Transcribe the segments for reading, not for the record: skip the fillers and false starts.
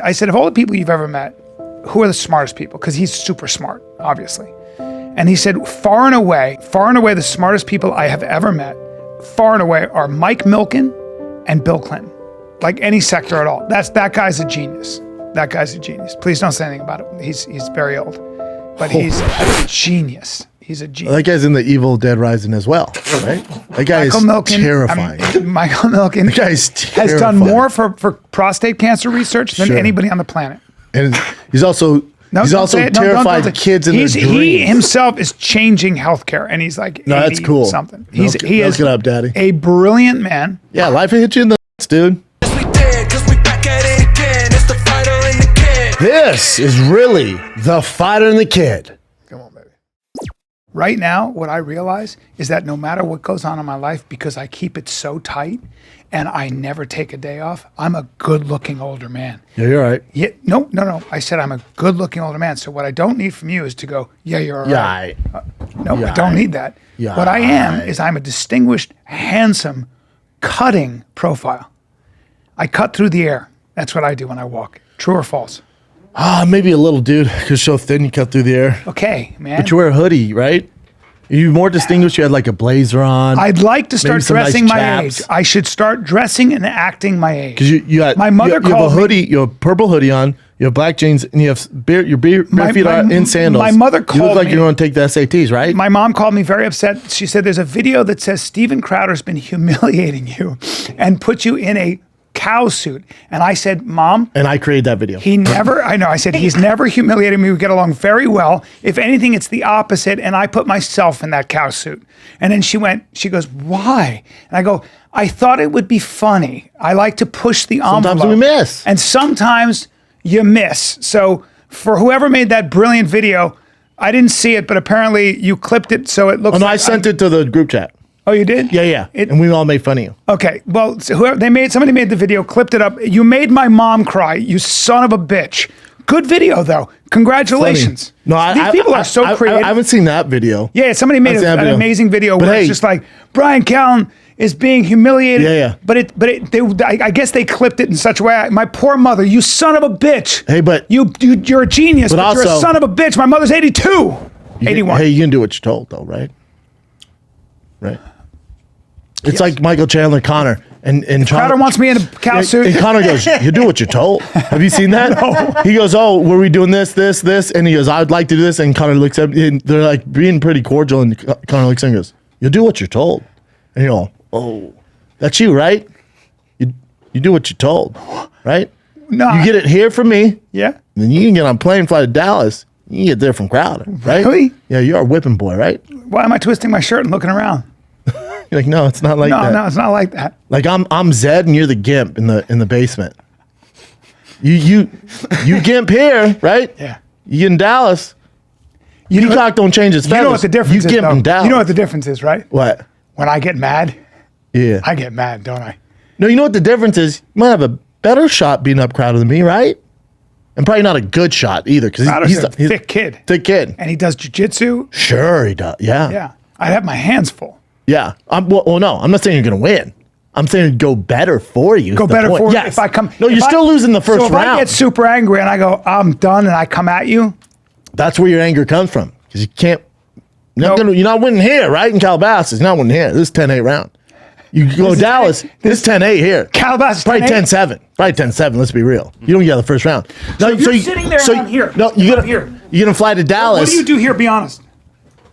I said, of all the people you've ever met, who are the smartest people? Because he's super smart, obviously. And he said, far and away, the smartest people I have ever met, far and away, are Mike Milken and Bill Clinton. Like any sector at all. That guy's a genius. That guy's a genius. Please don't say anything about it. He's very old. But he's a genius. He's a genius. That guy's in the Evil Dead Rising as well, right? That guy is terrifying. Michael Milken that guy's terrifying. Has done more for prostate cancer research than anybody on the planet. And he's also terrified kids in their dreams. He himself is changing healthcare, and he's like, no, that's cool. Something. He is it up, Daddy. A brilliant man. Yeah, life will hit you in the nuts, dude. This is really the fighter and the kid. Come on, baby. Right now, what I realize is that no matter what goes on in my life, because I keep it so tight and I never take a day off, I'm a good-looking older man. Yeah, you're right. Yeah, no. I said I'm a good-looking older man. So what I don't need from you is to go, yeah, you're all right. I don't need that. Yeah, what I am is I'm a distinguished, handsome, cutting profile. I cut through the air. That's what I do when I walk. True or false? Maybe a little, dude. Because so thin you cut through the air. Okay, man. But you wear a hoodie, right? You more distinguished. You had like a blazer on. I'd like to start dressing my age. I should start dressing and acting my age. Because you have a hoodie, you have a purple hoodie on, you have black jeans, and you have your bare feet are in sandals. My mother called me. You look like you're going to take the SATs, right? My mom called me very upset. She said, there's a video that says Steven Crowder's been humiliating you and put you in a cow suit. And I said, Mom. And I created that video. I said, he's never humiliated me. We get along very well. If anything, it's the opposite. And I put myself in that cow suit. And then she goes, why? And I go, I thought it would be funny. I like to push the envelope. Sometimes we miss. And sometimes you miss. So for whoever made that brilliant video, I didn't see it, but apparently you clipped it. So it looks like I sent it to the group chat. Oh, you did? Yeah. And we all made fun of you. Okay. Well, so somebody made the video, clipped it up. You made my mom cry, you son of a bitch. Good video, though. Congratulations. No, These people are so creative. I haven't seen that video. Yeah, somebody made an amazing video where it's just like, Bryan Callen is being humiliated. Yeah. But I guess they clipped it in such a way. My poor mother, you son of a bitch. Hey, but you're a genius, but you're a son of a bitch. My mother's 82. 81. Hey, you can do what you're told, though, right? Right. It's like Michael Chandler Connor and Crowder wants me in a cow suit. And Connor goes, you do what you're told. Have you seen that? No. He goes, oh, were we doing this? And he goes, I'd like to do this. And Connor looks at me and they're like being pretty cordial. And Connor looks at him and goes, you'll do what you're told. And you go, oh, that's you, right? You do what you're told, right? No. You get it here from me. Yeah. And then you can get on a plane, fly to Dallas. You can get there from Crowder, right? Really? Yeah, you're a whipping boy, right? Why am I twisting my shirt and looking around? You're like, no, it's not like that. No, it's not like that. Like I'm Zed and you're the Gimp in the basement. You Gimp here, right? Yeah. You in Dallas. Peacock don't change its feathers. You know what the difference is, Gimp in Dallas. You know what the difference is, right? What? When I get mad. Yeah. I get mad, don't I? No, you know what the difference is? You might have a better shot beating up Crowder than me, right? And probably not a good shot either, because he's a thick kid. Thick kid. And he does jujitsu. Sure, he does. Yeah. Yeah. I'd have my hands full. Yeah. No, I'm not saying you're going to win. I'm saying it'd go better for you. Go better for you yes. if I come. No, you're still losing the first round. So if I get super angry and I go, I'm done, and I come at you. That's where your anger comes from. Because you can't. You're not winning here, right? In Calabasas. You're not winning here. This is 10-8 round. You go Dallas, this is 10-8 here. Calabasas probably 10-7. Probably 10-7, let's be real. You don't get out of the first round. So you're sitting there and I'm here. No, you're gonna fly to Dallas. What do you do here? Be honest.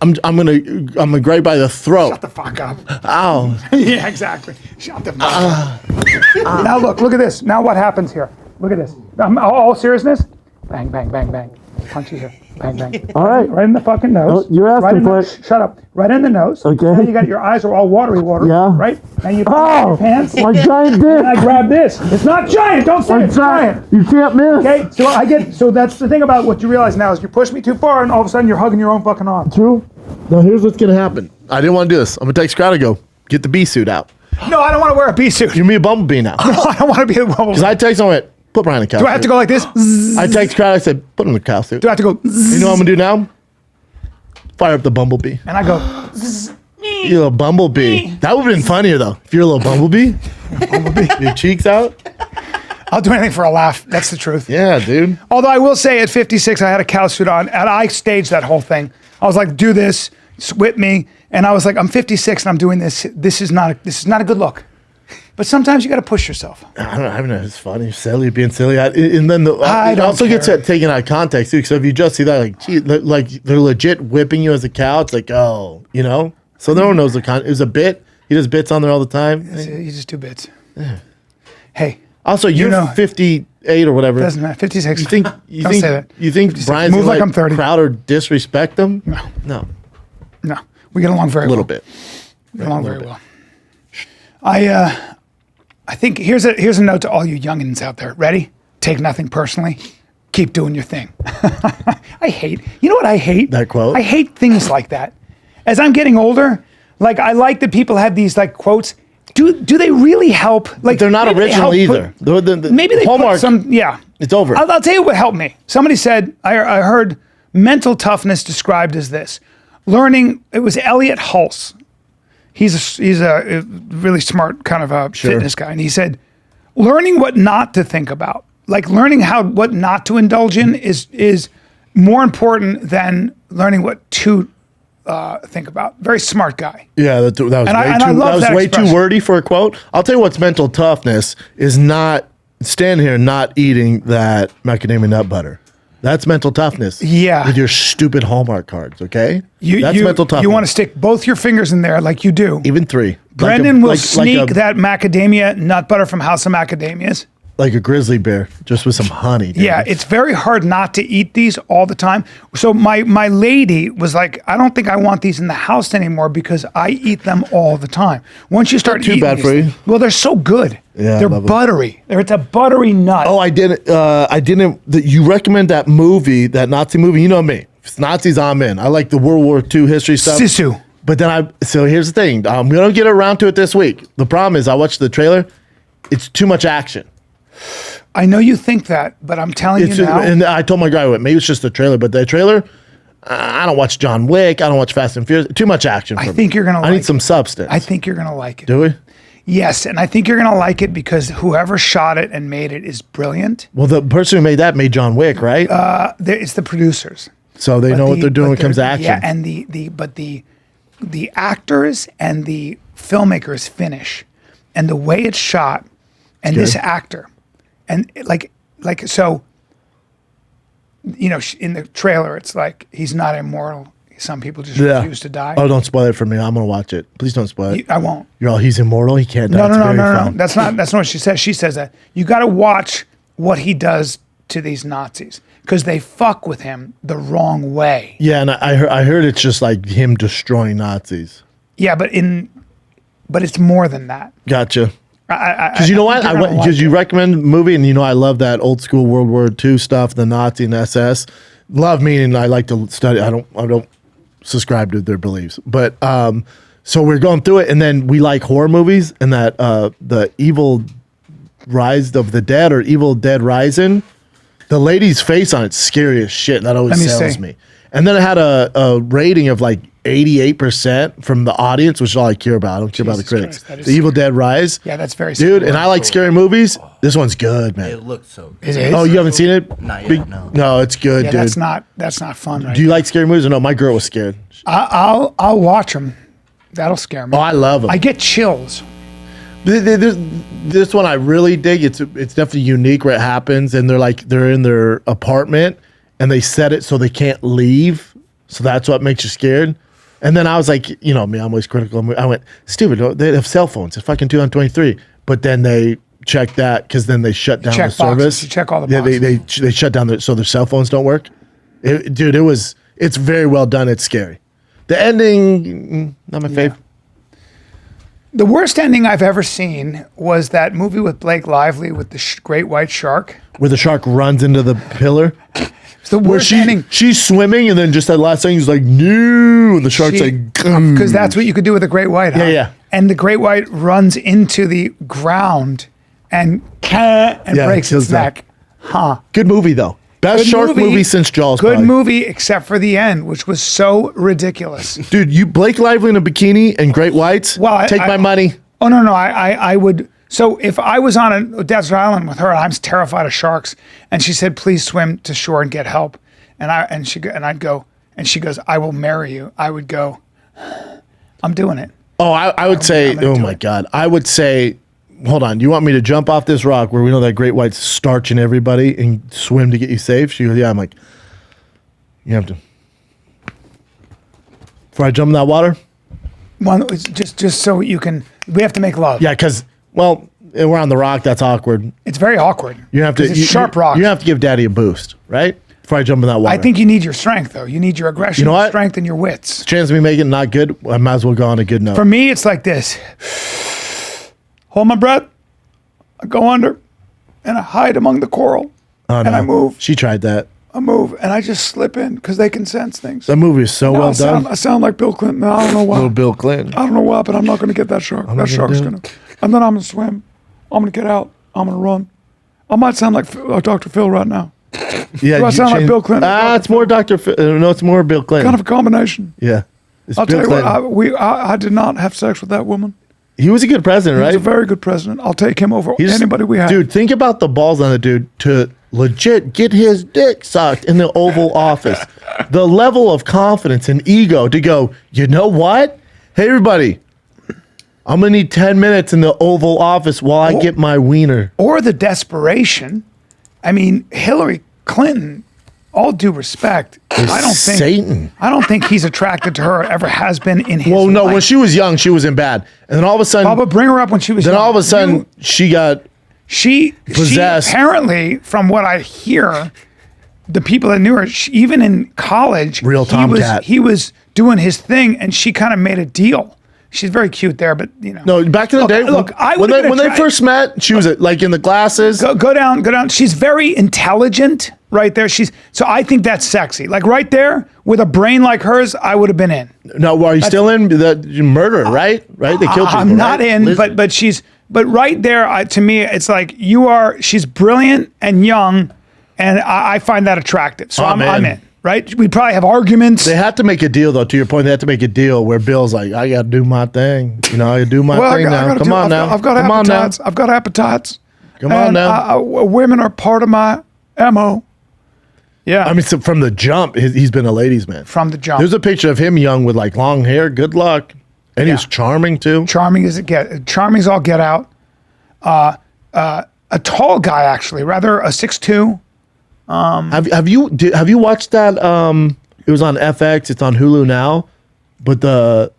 I'm gonna grab by the throat. Shut the fuck up. Ow. Yeah, exactly. Shut the fuck up. Now look at this. Now what happens here? Look at this. All seriousness. Bang, bang, bang, bang. Punch you here. Bang, bang. All right. Right in the fucking nose. Oh, you're asking for it. Shut up. Right in the nose. Okay. Now you got your eyes are all watery. Yeah. Right? Now you put your pants. My giant dick. And I grab this. It's not giant. Don't say it's giant. You can't miss. Okay. So that's the thing about what you realize now is you push me too far and all of a sudden you're hugging your own fucking arm. True. Now here's what's gonna happen. I didn't want to do this. I'm gonna text Crowder, go get the bee suit out. No, I don't want to wear a bee suit. You're me a bumblebee now. No, I don't want to be a bumblebee. Because I text him, I went, put Bryan in a cow suit. Do I have to go like this? I text Crowder, I said, put him in a cow suit. Do I have to go? You know what I'm gonna do now? Fire up the bumblebee. And I go, you little bumblebee. That would have been funnier though. If you're a little bumblebee. Your cheeks out. I'll do anything for a laugh. That's the truth. Yeah, dude. Although I will say at 56, I had a cow suit on and I staged that whole thing. I was like, do this, whip me. And I was like, I'm 56 and I'm doing this. This is not a good look. But sometimes you got to push yourself. I don't know. It's funny, silly, being silly. And then it also care. gets taken out of context too. So if you just see that, like, gee, like they're legit whipping you as a cow, it's like, oh, you know. So no one knows the context. It was a bit. He does bits on there all the time. You just do bits. Yeah. Hey. Also, you're 58 or whatever. Doesn't matter. 56. You think say that. You think 56. Brian's Move gonna like I'm 30. Crowder disrespect them? No. We get along very well. A little bit. We get along very well. I think here's a note to all you youngins out there. Ready? Take nothing personally. Keep doing your thing. You know what I hate? That quote? I hate things like that. As I'm getting older, like I like that people have these like quotes. Do they really help? Like they're not original either. Maybe they Hallmark, put some. Yeah, it's over. I'll tell you what helped me. Somebody said I heard mental toughness described as this: learning. It was Elliot Hulse. He's a really smart kind of a fitness guy, and he said, learning what not to think about, like learning what not to indulge in, is more important than learning what to think about. Very smart guy. Yeah, that was way too wordy for a quote. I'll tell you what's mental toughness is not standing here and not eating that macadamia nut butter. That's mental toughness. Yeah. With your stupid Hallmark cards, okay? That's mental toughness. You want to stick both your fingers in there like you do. Even 3. Brendan will sneak that macadamia nut butter from House of Macadamias. Like a grizzly bear, just with some honey. Dude. Yeah, it's very hard not to eat these all the time. So my lady was like, I don't think I want these in the house anymore because I eat them all the time. Once you start eating bad for you. Well, they're so good. Yeah, they're buttery. It's a buttery nut. Oh, I didn't. You recommend that movie, that Nazi movie? You know me. If it's Nazis, I'm in. I like the World War II history stuff. Sisu. But then so here's the thing. I'm gonna get around to it this week. The problem is I watched the trailer. It's too much action. I know you think that, but I'm telling you now. And I told my guy, maybe it's just the trailer, but the trailer, I don't watch John Wick. I don't watch Fast and Furious. Too much action for me. I think you're going to like it. I need some substance. I think you're going to like it. Do we? Yes, and I think you're going to like it because whoever shot it and made it is brilliant. Well, the person who made that made John Wick, right? It's the producers. So they know what they're doing when it comes to action. Yeah, and the actors and the filmmakers finish, and the way it's shot, and this actor. And so, you know, in the trailer, it's like he's not immortal. Some people just refuse to die. Oh, don't spoil it for me. I'm gonna watch it. Please don't spoil it. I won't. You're all, he's immortal. He can't die. No. That's not what she says. She says that you got to watch what he does to these Nazis because they fuck with him the wrong way. Yeah, and I heard it's just like him destroying Nazis. Yeah, but it's more than that. Gotcha. Because you know what? Because you recommend the movie, and you know I love that old school World War II stuff, the Nazi and SS. Love meaning I like to study. I don't subscribe to their beliefs, but so we're going through it, and then we like horror movies, and that the Evil Rise of the Dead or Evil Dead Rising, the lady's face on it's scary as shit. That always sells me. And then it had a rating of like 88% from the audience, which is all I care about. I don't care about the critics. The Evil Dead Rise. Yeah, that's very dude. And I like scary movies. This one's good, man. It looks so good. It is? Oh, you haven't seen it? Not yet, no. No, it's good, Yeah, dude. that's not fun, right? Do you like scary movies or no? My girl was scared. I'll watch them. That'll scare me. Oh, I love them. I get chills. This one I really dig. It's definitely unique where it happens, and they're in their apartment, and they set it so they can't leave. So that's what makes you scared. And then I was like, you know me, I'm always critical. I went, stupid. They have cell phones. It's fucking 2023. But then they check that because then they shut down the service. You check all the boxes. Yeah, they shut down so their cell phones don't work. It's very well done. It's scary. The ending, not my favorite. The worst ending I've ever seen was that movie with Blake Lively with the great white shark. Where the shark runs into the pillar. It's the worst ending. She's swimming, and then just that last thing is like, no, and the shark's like, because that's what you could do with a great white. Huh? Yeah. And the great white runs into the ground and breaks its neck. Huh. Good movie though. Best shark movie since Jaws. Good movie, except for the end, which was so ridiculous. Dude, you Blake Lively in a bikini and great whites. Well, take my money. Oh no, I would So if I was on a desert island with her, and I'm terrified of sharks, and she said, "Please swim to shore and get help," and she goes, "I will marry you," I would go, "I'm doing it." Oh, I would say, oh my God, I would say, hold on, you want me to jump off this rock where we know that great white's starching everybody and swim to get you safe? She goes, yeah. I'm like, you have to. Before I jump in that water? Well, it's just so you can. We have to make love. Yeah, because we're on the rock. That's awkward. It's very awkward. You have to. It's sharp rock. You have to give Daddy a boost, right? Before I jump in that water. I think you need your strength, though. You need your aggression, your strength, and your wits. Chance of me making it not good. I might as well go on a good note. For me, it's like this: hold my breath, I go under, and I hide among the coral, and I move. She tried that. I move, and I just slip in because they can sense things. That movie is so well done. I sound like Bill Clinton. I don't know why. Little Bill Clinton. I don't know why, but I'm not going to get that shark. That shark's going to. And then I'm going to swim. I'm going to get out. I'm going to run. I might sound like Dr. Phil right now. Yeah, Do I sound like Bill Clinton? It's more Dr. Phil. No, it's more Bill Clinton. Kind of a combination. Yeah. I'll tell you what, I did not have sex with that woman. He was a good president, right? He was a very good president. I'll take him over anybody we have. Dude, think about the balls on the dude to legit get his dick sucked in the Oval Office. The level of confidence and ego to go, you know what? Hey, everybody, I'm going to need 10 minutes in the Oval Office while I get my wiener. Or the desperation. I mean, Hillary Clinton, all due respect, I don't think he's attracted to her or ever has been in his life. When she was young, she wasn't bad. And then all of a sudden... Bubba, bring her up when she was young. Then all of a sudden, she got possessed. She apparently, from what I hear, the people that knew her, even in college, he was doing his thing, and she kind of made a deal. She's very cute there, but you know. No, back in the day, when they first met, she was like in the glasses. Go down. She's very intelligent right there. So I think that's sexy. Like right there with a brain like hers, I would have been in. No, are you still in the murder? Right? They killed people. I'm not in, but right there, to me, it's like she's brilliant and young, and I find that attractive. So I'm in. Right? We'd probably have arguments. They had to make a deal, though. To your point, they had to make a deal where Bill's like, I got to do my thing. I got to do my thing now. Come on now. I've got appetites. I've got appetites. Come on now. Women are part of my MO. Yeah. I mean, so from the jump, he's been a ladies' man. From the jump. There's a picture of him young with like long hair. Good luck. And he's charming, too. Charming as all get out. A tall guy, actually. Rather a 6'2". Have you watched that? It was on FX. It's on Hulu now. But the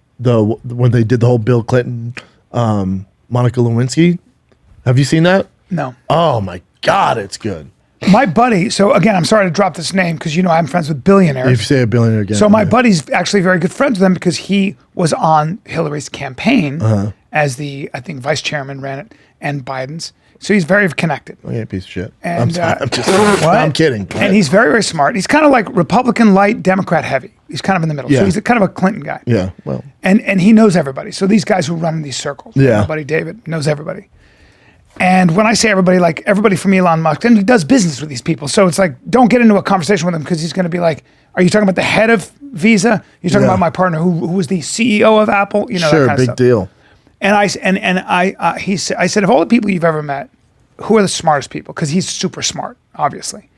when they did the whole Bill Clinton, Monica Lewinsky, have you seen that? No. Oh my God, it's good. My buddy. So again, I'm sorry to drop this name because I'm friends with billionaires. If you say a billionaire again. So my buddy's actually very good friends with them because he was on Hillary's campaign as I think vice chairman ran it, and Biden's. So he's very connected. Okay, piece of shit. And, I'm kidding. And he's very, very smart. He's kind of like Republican light, Democrat heavy. He's kind of in the middle. Yeah. So he's kind of a Clinton guy. Yeah, well. And he knows everybody. So these guys who run in these circles. Yeah. My buddy David knows everybody. And when I say everybody, like everybody from Elon Musk, and he does business with these people. So it's like, don't get into a conversation with him because he's going to be like, are you talking about the head of Visa? You're talking about my partner who was the CEO of Apple? Sure, that kind of big stuff. deal. And I said, of all the people you've ever met, who are the smartest people? Because he's super smart, obviously.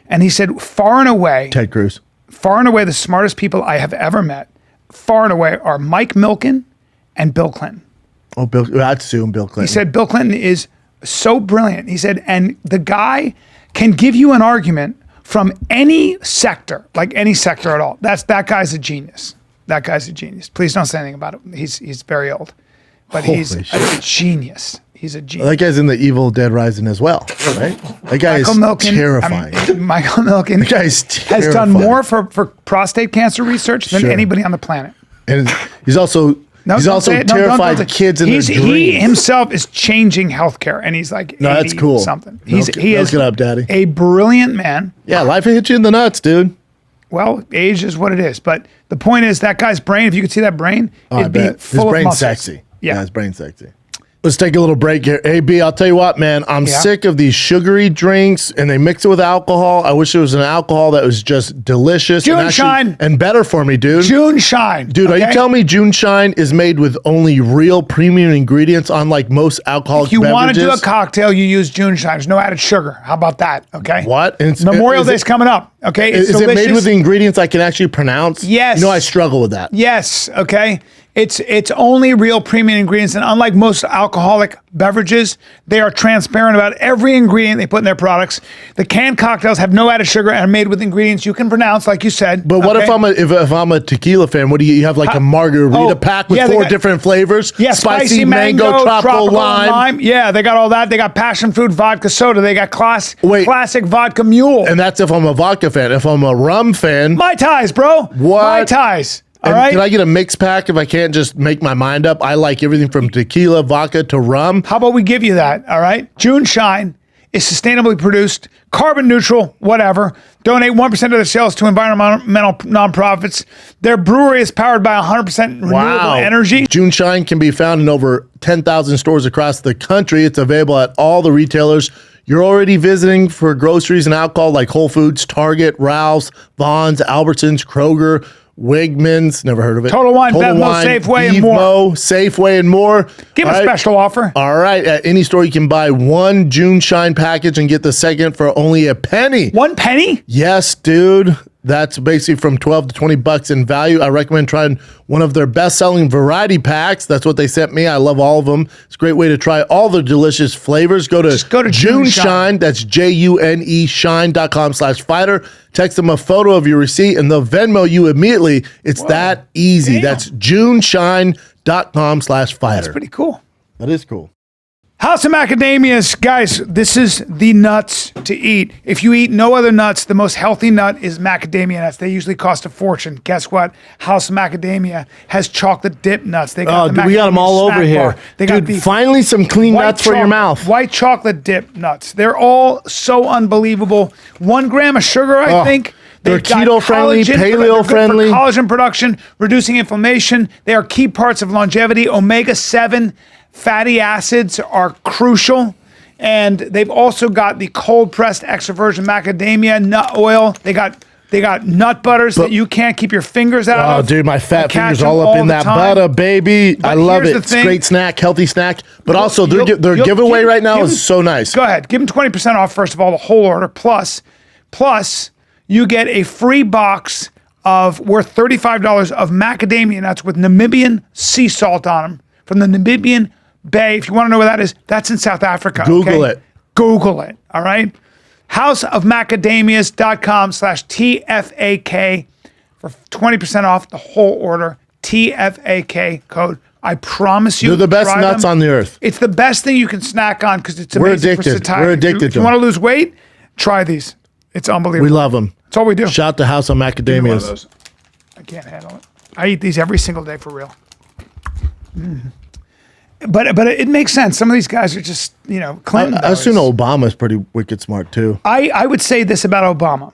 And he said, far and away, Ted Cruz. Far and away, the smartest people I have ever met, far and away, are Mike Milken and Bill Clinton. Oh, I'd assume Bill Clinton. He said, Bill Clinton is so brilliant. He said, and the guy can give you an argument from any sector, like any sector at all. That guy's a genius. That guy's a genius. Please don't say anything about it. He's very old, but he's a genius. He's a genius. That guy's in the Evil Dead Rising as well, right? That guy is terrifying. Michael Milken has done more for prostate cancer research than anybody on the planet. And he's also terrified kids in their dreams. He himself is changing healthcare, and he's like, no, that's cool. Something. He is up, Daddy. A brilliant man. Yeah, life will hit you in the nuts, dude. Well, age is what it is. But the point is, that guy's brain, if you could see that brain, it'd be full of muscles. Sexy. Yeah, his brain's sexy. Let's take a little break here. Hey, B, I'll tell you what, man. I'm sick of these sugary drinks, and they mix it with alcohol. I wish it was an alcohol that was just delicious June Shine. and better for me, dude. June Shine. Dude, are you telling me June Shine is made with only real premium ingredients, unlike most alcoholic beverages? If you want to do a cocktail, you use June Shine. There's no added sugar. How about that? Okay. What? Memorial Day's coming up. Okay. Is it made with the ingredients I can actually pronounce? Yes. You know, I struggle with that. Yes. Okay. It's only real premium ingredients, and unlike most alcoholic beverages, they are transparent about every ingredient they put in their products. The canned cocktails have no added sugar and are made with ingredients you can pronounce, like you said. But what if I'm a tequila fan? What do you have, like a margarita pack with 4 different flavors? Yeah, spicy mango, tropical lime. Yeah, they got all that. They got passion fruit vodka soda. They got classic vodka mule. And that's if I'm a vodka fan. If I'm a rum fan, Mai Tais, bro. What? Mai Tais. All right. Can I get a mix pack if I can't just make my mind up? I like everything from tequila, vodka to rum. How about we give you that? All right. June Shine is sustainably produced, carbon neutral, whatever. Donate 1% of their sales to environmental nonprofits. Their brewery is powered by 100% renewable energy. June Shine can be found in over 10,000 stores across the country. It's available at all the retailers you're already visiting for groceries and alcohol, like Whole Foods, Target, Ralph's, Vons, Albertsons, Kroger, Wegmans, never heard of it. Total Wine, Bevmo, Safeway, and more. Safeway, and more. Give a special offer. All right. At any store, you can buy 1 June Shine package and get the second for only a penny. 1 penny? Yes, dude. That's basically from $12 to $20 in value. I recommend trying one of their best-selling variety packs. That's what they sent me. I love all of them. It's a great way to try all the delicious flavors. Go to June Shine. That's JUNE shine.com/fighter. Text them a photo of your receipt and they'll Venmo you immediately. It's that easy. Damn. That's juneshine.com/fighter. That's pretty cool. That is cool. House of Macadamias, guys, this is the nuts to eat. If you eat no other nuts, the most healthy nut is macadamia nuts. They usually cost a fortune. Guess what? House of Macadamia has chocolate dip nuts. They got we got them all over here. They got finally some clean nuts for your mouth. White chocolate dip nuts. They're all so unbelievable. 1 gram of sugar, I think. They're keto-friendly, paleo-friendly. Collagen production, reducing inflammation. They are key parts of longevity. Omega-7 fatty acids are crucial. And they've also got the cold-pressed extra virgin macadamia nut oil. They got nut butters that you can't keep your fingers out of. Oh, dude, my fat fingers all up in that butter, baby. But I love it. It's a great snack, healthy snack. But also, their giveaway right now is so nice. Go ahead. Give them 20% off, first of all, the whole order. Plus, you get a free box worth $35 of macadamia nuts with Namibian sea salt on them from the Namibian Bay. If you want to know where that is, that's in South Africa. Google it. Google it. All right. houseofmacadamias.com/TFAK for 20% off the whole order. TFAK code. I promise you. They're the best nuts on the earth. It's the best thing you can snack on because it's amazing for satiety. We're addicted to them. If you want to lose weight, try these. It's unbelievable. We love them. That's all we do. Shout out to House of Macadamias. I can't handle it. I eat these every single day for real. But it makes sense. Some of these guys are just, Clinton. I assume Obama's pretty wicked smart too. I would say this about Obama.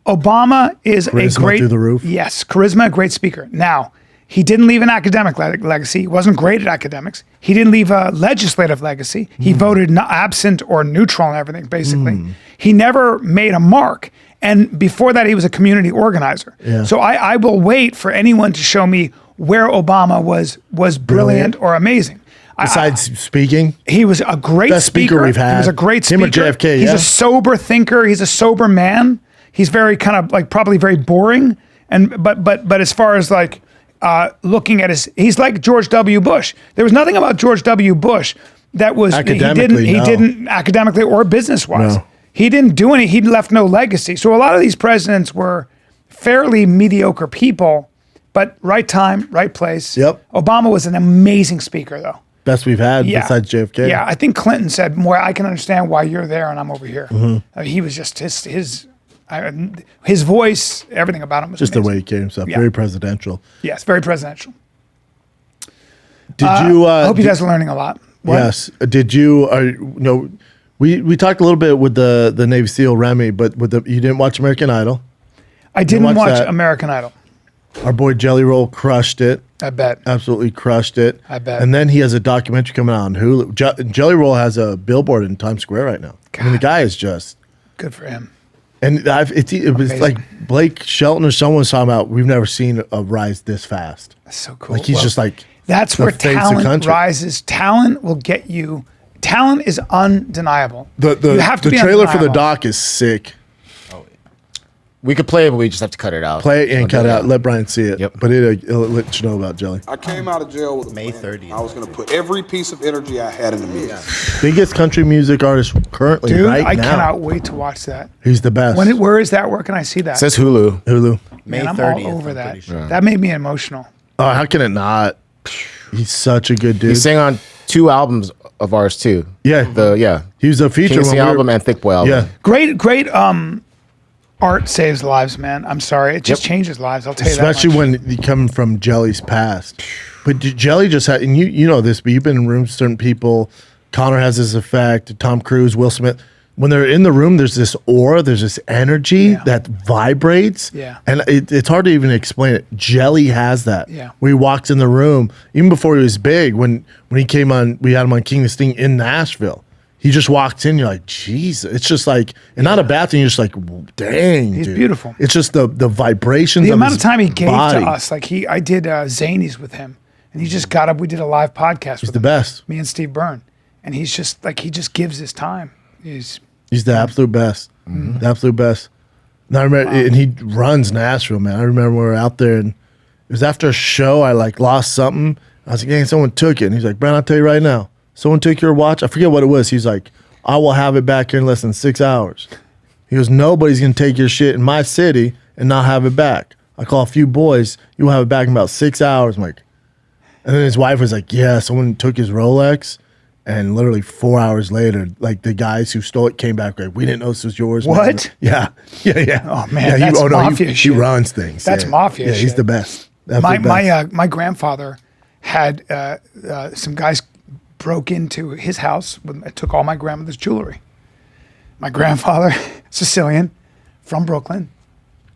Obama is charisma a great through the roof. Yes, charisma, a great speaker. Now, he didn't leave an academic legacy. He wasn't great at academics. He didn't leave a legislative legacy. He voted absent or neutral on everything, basically. He never made a mark. And before that, he was a community organizer. Yeah. So I will wait for anyone to show me where Obama was brilliant or amazing. Besides speaking, he was a great best speaker we've had. He was a great speaker. Him or JFK, He's a sober thinker. He's a sober man. He's very kind of probably very boring. But as far as looking at he's like George W. Bush. There was nothing about George W. Bush that was he didn't academically or business wise. No. He didn't do any. He left no legacy. So a lot of these presidents were fairly mediocre people, but right time, right place. Yep. Obama was an amazing speaker, though. Best we've had besides JFK. Yeah, I think Clinton said more. I can understand why you're there and I'm over here. He was just his voice, everything about him was just amazing. The way he carried himself. Yeah. Very presidential. Yes, very presidential. Did you? I hope you guys are learning a lot. What? Yes. Did you? We talked a little bit with the Navy SEAL Remy, but you didn't watch American Idol. I didn't watch American Idol. Our boy Jelly Roll crushed it. I bet. Absolutely crushed it. I bet. And then he has a documentary coming out on Hulu. Jelly Roll has a billboard in Times Square right now. I mean, the guy is just good for him. And it was like Blake Shelton or someone was talking about. We've never seen a rise this fast. That's so cool. Like he's just like that's where talent rises. Talent will get you. Talent is undeniable. You have to the be trailer for undeniable. the doc is sick. We could play it, but we just have to cut it out. Play it and cut it out. Let Brian see it. Yep. But it'll let you know about Jelly. I came out of jail with a May plan. 30th. I was going to put every piece of energy I had into music. Biggest country music artist currently Dude, right I now. cannot wait to watch that. He's the best. Where is that? Where can I see that? It says Hulu. Hulu. Man, I'm 30th, all over I'm that. pretty sure. That made me emotional. Oh, how can it not? He's such a good dude. He sang on 2 albums of ours too. Yeah. He was a feature Kingston album and Thicccboy album. Yeah. Great art saves lives, man. I'm sorry. It just changes lives. I'll tell you that much. Especially when you come from Jelly's past. But Jelly just had, and you know this, but you've been in rooms with certain people. Connor has this effect, Tom Cruise, Will Smith. When they're in the room, there's this aura, there's this energy that vibrates. Yeah. And it's hard to even explain it. Jelly has that. Yeah. When he walks in the room, even before he was big, when he came on, we had him on King of the Sting in Nashville. He just walks in, you're like, Jesus. It's just like, and not a bad thing, you're just like, dang, He's dude. beautiful. It's just the vibrations The of amount his of time he gave body. to us. Like I did Zanies with him, and he just got up. We did a live podcast with the him, best. me and Steve Byrne. And he's just like, he just gives his time. He's the absolute best. The absolute best. And I remember, and he runs Nashville, man. I remember when we were out there, and it was after a show. I like lost something. I was like, "Dang, someone took it." And he's like, "Brad, I'll tell you right now, someone took your watch." I forget what it was. He's like, "I will have it back here in less than 6 hours." He goes, "Nobody's gonna take your shit in my city and not have it back. I call a few boys. You will have it back in about 6 hours." I'm like, and then his wife was like, "Yeah, someone took his Rolex." And literally 4 hours later, like the guys who stole it came back like, "We didn't know this was yours." man." What? Yeah. Oh, man, Yeah, that's he mafia he shit. runs things. That's mafia Yeah, he's shit. the best. My grandfather had some guys broke into his house, took all my grandmother's jewelry. My grandfather, Sicilian, from Brooklyn,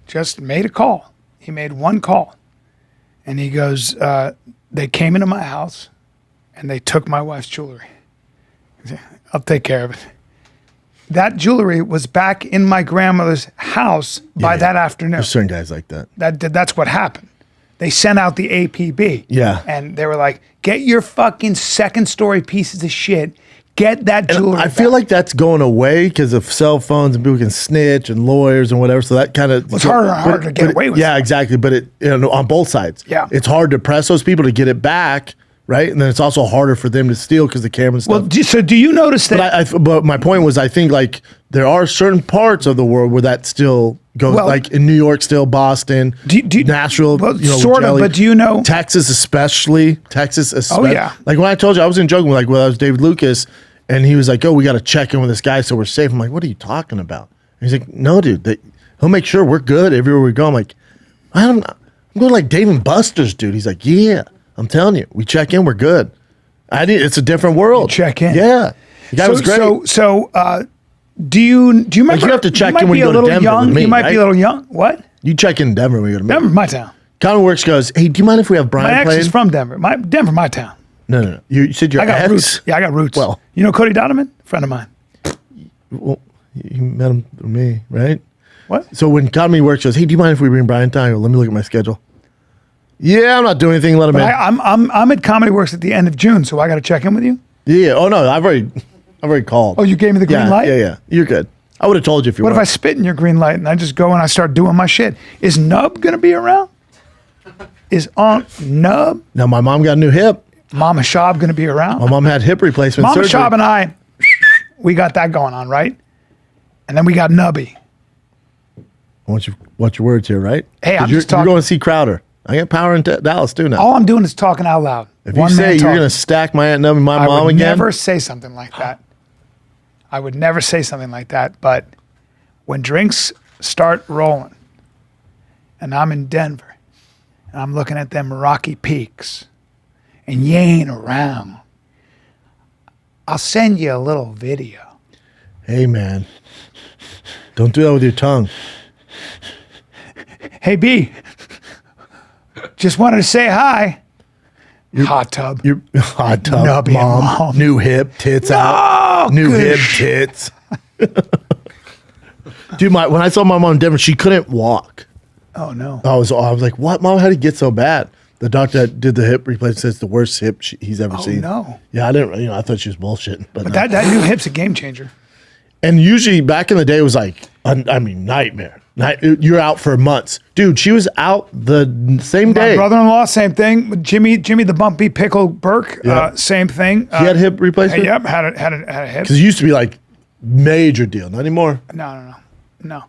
just made a call. He made one call, and he goes, "They came into my house, and they took my wife's jewelry. I'll take care of it." That jewelry was back in my grandmother's house by that afternoon. There's certain guys like that. That's what happened. They sent out the APB. Yeah. And they were like, "Get your fucking second story pieces of shit. Get that jewelry." I feel back." like that's going away because of cell phones and people can snitch and lawyers and whatever. So that kind of It's harder and harder to get away with Yeah, stuff. exactly. But on both sides. Yeah. It's hard to press those people to get it back, right? And then it's also harder for them to steal because the camera stuff. Well, so do you notice that? But my point was, I think like there are certain parts of the world where that still goes, Well, like in New York, still Boston, Nashville, well, you know, sort of, Jelly. but do you know- Texas especially? Texas especially. yeah. Like when I told you, I wasn't joking. Like when I was David Lucas, and he was like, "Oh, we got to check in with this guy so we're safe." I'm like, "What are you talking about?" And he's like, "No, dude, he'll make sure we're good everywhere we go." I'm like, I'm going like Dave and Buster's, dude. He's like, "Yeah, I'm telling you, we check in, we're good." It's a different world. Check in. Yeah. The guy was great. So, do you remember? Like you have to check might in when be you a go to little Denver young. with me, You might be right? a little young. What? You check in Denver when you go to Denver, my town. Conor Works goes, "Hey, do you mind if we have Brian My ex playing?" is from Denver. Denver, my town. No. You said your I got ex? roots. Yeah, I got roots. Well. You know Cody Donovan? Friend of mine. Well, you met him through me, right? What? So when Conor Works goes, "Hey, do you mind if we bring Brian time?" I go, "Let me look at my schedule." Yeah, I'm not doing anything. Let him But in. I'm at Comedy Works at the end of June, so I got to check in with you. Yeah. Oh no, I've already called. Oh, you gave me the green light? Yeah. You're good. I would have told you if you What were. if I spit in your green light and I just go and I start doing my shit? Is Nub gonna be around? Is Aunt Nub, Now my mom got a new hip. Mama Schaub gonna be around? My mom had hip replacement Mama surgery. Schaub and I, we got that going on, right? And then we got Nubby. I want you watch your words here, right? Hey, 'Cause I'm you're, just talking- You're going to see Crowder. I get power in Dallas too now. All I'm doing is talking out loud. If you say you're going to stack my Aunt Nub and my I mom would again, never say something like that. I would never say something like that. But when drinks start rolling, and I'm in Denver, and I'm looking at them rocky peaks, and you ain't around, I'll send you a little video. hey man, don't do that with your tongue. Hey, B, just wanted to say hi. hot tub. Your hot tub, Nubby and mom. new hip, tits out, new hip, tits. Dude, when I saw my mom in Denver, she couldn't walk. Oh no. I was like, what, Mom? How did it get so bad? The doctor that did the hip replacement says it's the worst hip he's ever seen. No. Yeah, I didn't. I thought she was bullshitting, but no. that new hip's a game changer. And usually back in the day, it was like, nightmare. You're out for months, dude. She was out the same day. My brother-in-law, same thing. Jimmy the Bumpy Pickle Burke, same thing. He had hip replacement. Yep, had a hip. Because it used to be like major deal, not anymore. No.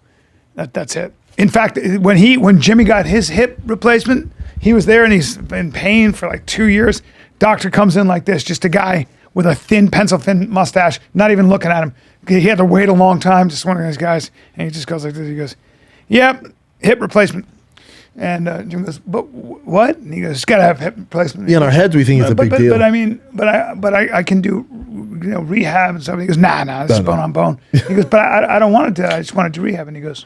That's it. In fact, when Jimmy got his hip replacement, he was there and he's in pain for like 2 years. Doctor comes in like this, just a guy with a thin, pencil-thin mustache, not even looking at him. He had to wait a long time, just one of those guys. And he just goes like this. He goes, yep, hip replacement. And Jim goes, but what? And he goes, it's got to have hip replacement. Yeah, in our heads, we think it's a big deal. But I mean, I can do, rehab and stuff. He goes, nah, this is bone on bone. He goes, but I don't want it to. I just want to do rehab. And he goes,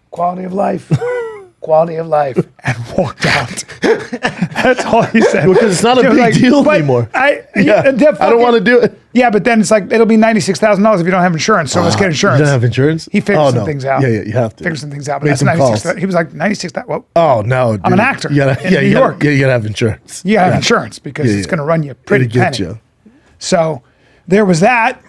quality of life, and walked out. That's all he said. Because it's not a big deal anymore. I don't want to do it. Yeah, but then it's like, it'll be $96,000 if you don't have insurance. So let's get insurance. You don't have insurance? He figured some things out. Yeah, you have to. Figure some things out. But Make that's some 96. He was like, 96. Well, oh, no. Dude. I'm an actor in New York. You got to have insurance. You got to have insurance because it's going to run you a pretty penny. You. So there was that.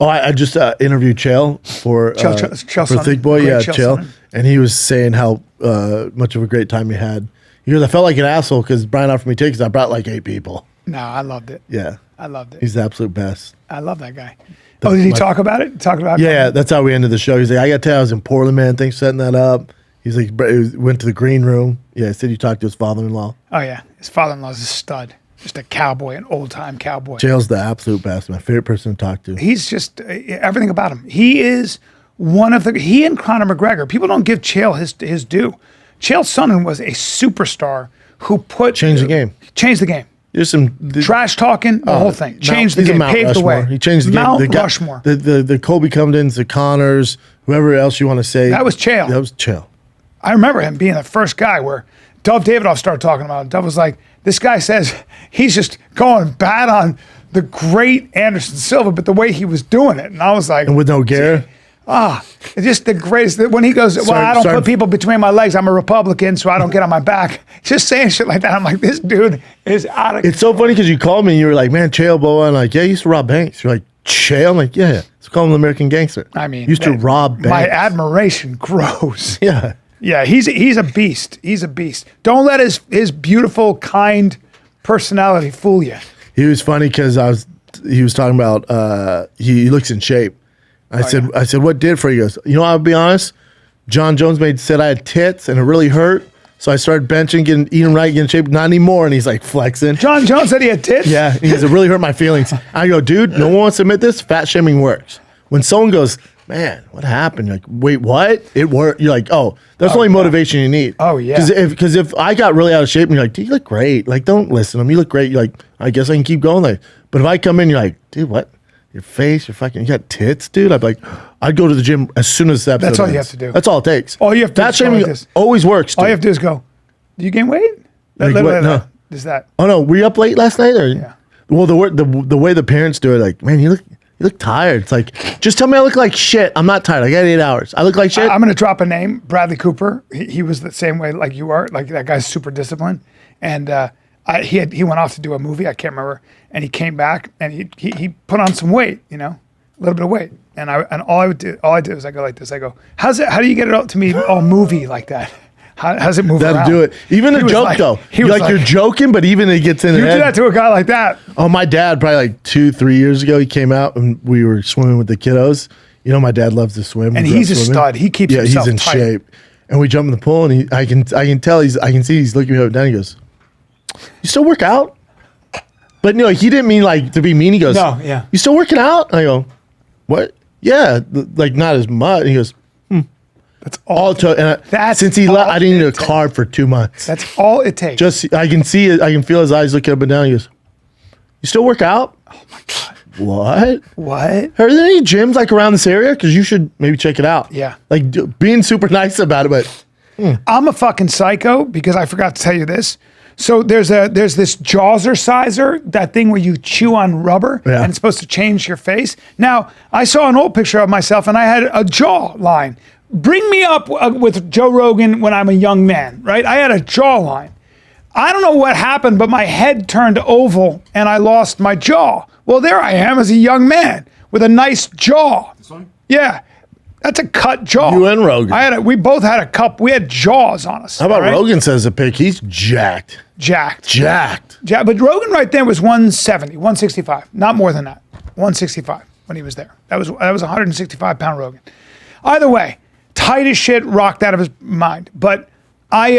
I just interviewed Chael for Thicccboy, Chael, and he was saying how much of a great time he had. He goes, I felt like an asshole because Brian offered me tickets. I brought like 8 people. No, I loved it. Yeah, I loved it. He's the absolute best. I love that guy. Did he talk about it? Yeah, that's how we ended the show. He's like, I got to tell you, I was in Portland, man. Thanks for setting that up. He's like, went to the green room. Yeah, he said you talked to his father-in-law. Oh yeah, his father-in-law's a stud. Just a cowboy, an old-time cowboy. Chael's the absolute best. My favorite person to talk to. He's just everything about him. He is one of he and Conor McGregor. People don't give Chael his due. Chael Sonnen was a superstar who changed the game. Changed the game. There's some trash talking, the whole thing. Changed the game, paved the way. He changed the game. Mount Rushmore. The Colby Covingtons, the Connors, whoever else you want to say. That was Chael. That was Chael. I remember him being the first guy where Dove Davidoff started talking about it. Dove was like, this guy says he's just going bad on the great Anderson Silva, but the way he was doing it. And I was like, and with no gear. It's just the greatest. When he goes, I don't put people between my legs. I'm a Republican, so I don't get on my back. Just saying shit like that. I'm like, this dude is out of. It's so funny because you called me and you were like, man, Chael, blah, blah. I'm like, yeah, he used to rob banks. You're like, Chael? I'm like, yeah. Let's call him the American gangster. I mean, used to rob banks. My admiration grows. Yeah. Yeah, he's a beast. He's a beast. Don't let his beautiful, kind personality fool you. He was funny because he was talking about he looks in shape. I said, what did for you? He goes, I'll be honest. John Jones said I had tits and it really hurt. So I started benching, eating right, getting in shape. Not anymore. And he's like flexing. John Jones said he had tits? Yeah. He goes, it really hurt my feelings. I go, dude, no one wants to admit this. Fat shaming works. When someone goes, man, what happened? You're like, wait, what? It worked. You're like, oh, that's the only motivation you need. Oh, yeah. Because if I got really out of shape and you're like, dude, you look great. Like, don't listen to him. You look great. You're like, I guess I can keep going. Like, but if I come in, you're like, dude, what? Your face, you got tits, dude. I'd be like, I'd go to the gym as soon as the episode That's all ends. you have to do. That's all it takes. All you have to do Fat shaming always works, dude. All you have to do is go, do you gain weight? Like, what? No. Is that? Oh, no. Were you up late last night? Or? Yeah. Well, the way the parents do it, like, man, you look tired. It's like, just tell me I look like shit. I'm not tired. I got 8 hours. I look like shit. I'm going to drop a name. Bradley Cooper. He was the same way like you are. Like that guy's super disciplined. And he went off to do a movie. I can't remember. And he came back and he put on some weight, a little bit of weight. And all I did was I go like this. I go, how do you get it out to me all movie like that? How's it move around? That'll do it. Even a joke though. You're joking, but even it gets in the head. You do that to a guy like that. Oh, my dad probably like 2-3 years ago, he came out and we were swimming with the kiddos. My dad loves to swim. And he's a stud. He keeps himself he's in tight. shape. And we jump in the pool and I can tell I can see he's looking me up and down. He goes, you still work out? But no, he didn't mean like to be mean. He goes, no, yeah. You still working out? And I go, what? Yeah, like not as much. And he goes, That's all it took. And since he left, I didn't need a card for 2 months. That's all it takes. Just I can see it. I can feel his eyes looking up and down. He goes, you still work out? Oh my God. What? Are there any gyms like around this area? Because you should maybe check it out. Yeah. Like being super nice about it, but I'm a fucking psycho because I forgot to tell you this. So there's this Jawzerciser, that thing where you chew on rubber Yeah. and it's supposed to change your face. Now, I saw an old picture of myself and I had a jawline. Bring me up with Joe Rogan when I'm a young man, right? I had a jawline. I don't know what happened, but my head turned oval and I lost my jaw. Well, there I am as a young man with a nice jaw. This one? Yeah. That's a cut jaw. You and Rogan. We both had a cup. We had jaws on us. How about all right? Rogan says a pic? He's jacked. Jacked. Jacked. But Rogan right there was 170, 165. Not more than that. 165 when he was there. That was 165 pound Rogan. Either way, tight as shit, rocked out of his mind. But I've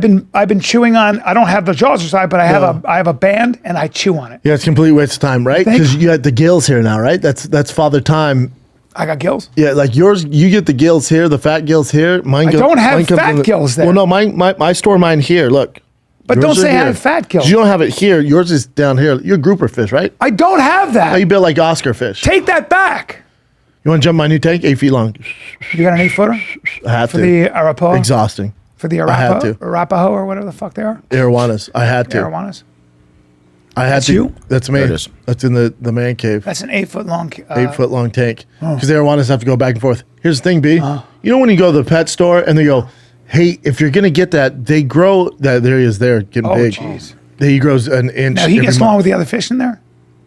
been chewing on. I don't have the Jawzerciser, but I have a band and I chew on it. Yeah, it's a complete waste of time, right? Because you got the gills here now, right? That's Father Time. I got gills. Yeah, like yours, you get the gills here, the fat gills here. Mine. I don't have fat gills there. Well, no, I store mine here. Look. But Yours don't are say I here. have fat gills. You don't have it here. Yours is down here. You're grouper fish, right? I don't have that. How you built like Oscar fish? Take that back. You want to jump my new tank? 8 feet long. You got an 8-footer? I have For to. the Arapaho? Exhausting. For the I had to. Arapaho or whatever the fuck they are? Arowanas. I had to. Arowanas? I had That's to. you? That's me. There it is. That's in the man cave. That's an 8-foot long. 8-foot long tank. Because the Arowanas have to go back and forth. Here's the thing, B. You know when you go to the pet store and they go, hey, if you're going to get that, they grow, there he is there, getting Oh, big. jeez. He grows an inch. Now he every gets along month. with the other fish in there?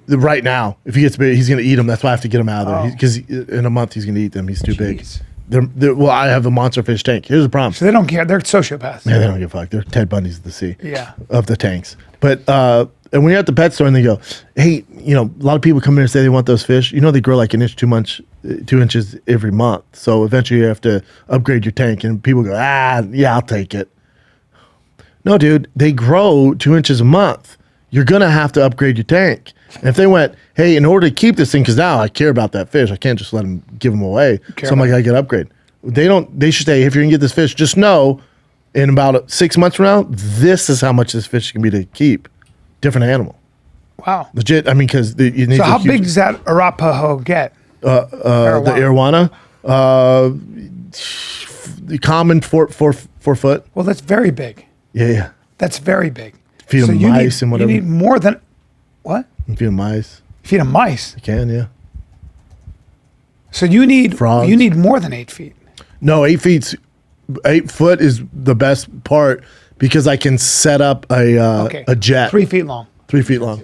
Right now, if he gets big, he's going to eat them. That's why I have to get him out of there. Because in a month, he's going to eat them. He's too big. Jeez. Well, I have a monster fish tank. Here's the problem. So they don't care. They're sociopaths. Yeah, they don't give a fuck. They're Ted Bundys of the sea. Yeah. Of the tanks. But and when you're at the pet store and they go, hey, a lot of people come in and say they want those fish. They grow like an inch, 2 inches every month. So eventually you have to upgrade your tank. And people go, yeah, I'll take it. No, dude, they grow 2 inches a month. You're going to have to upgrade your tank. And if they went, hey, in order to keep this thing, because now I care about that fish, I can't just give them away. So I'm like, I got to upgrade. They should say, if you're going to get this fish, just know in about 6 months from now, this is how much this fish can be to keep. Different animal. Wow. Legit. I mean, because you need So how big does that Arapaho get? the Arowana? The common 4 foot. Well, that's very big. Yeah. That's very big. Feed them mice and whatever. You need more than, what? Feed them mice. Feed them mice. You can, yeah. So you need Frogs. You need more than 8 feet. No, 8 foot is the best part because I can set up a jet. 3 feet long. 3 feet long.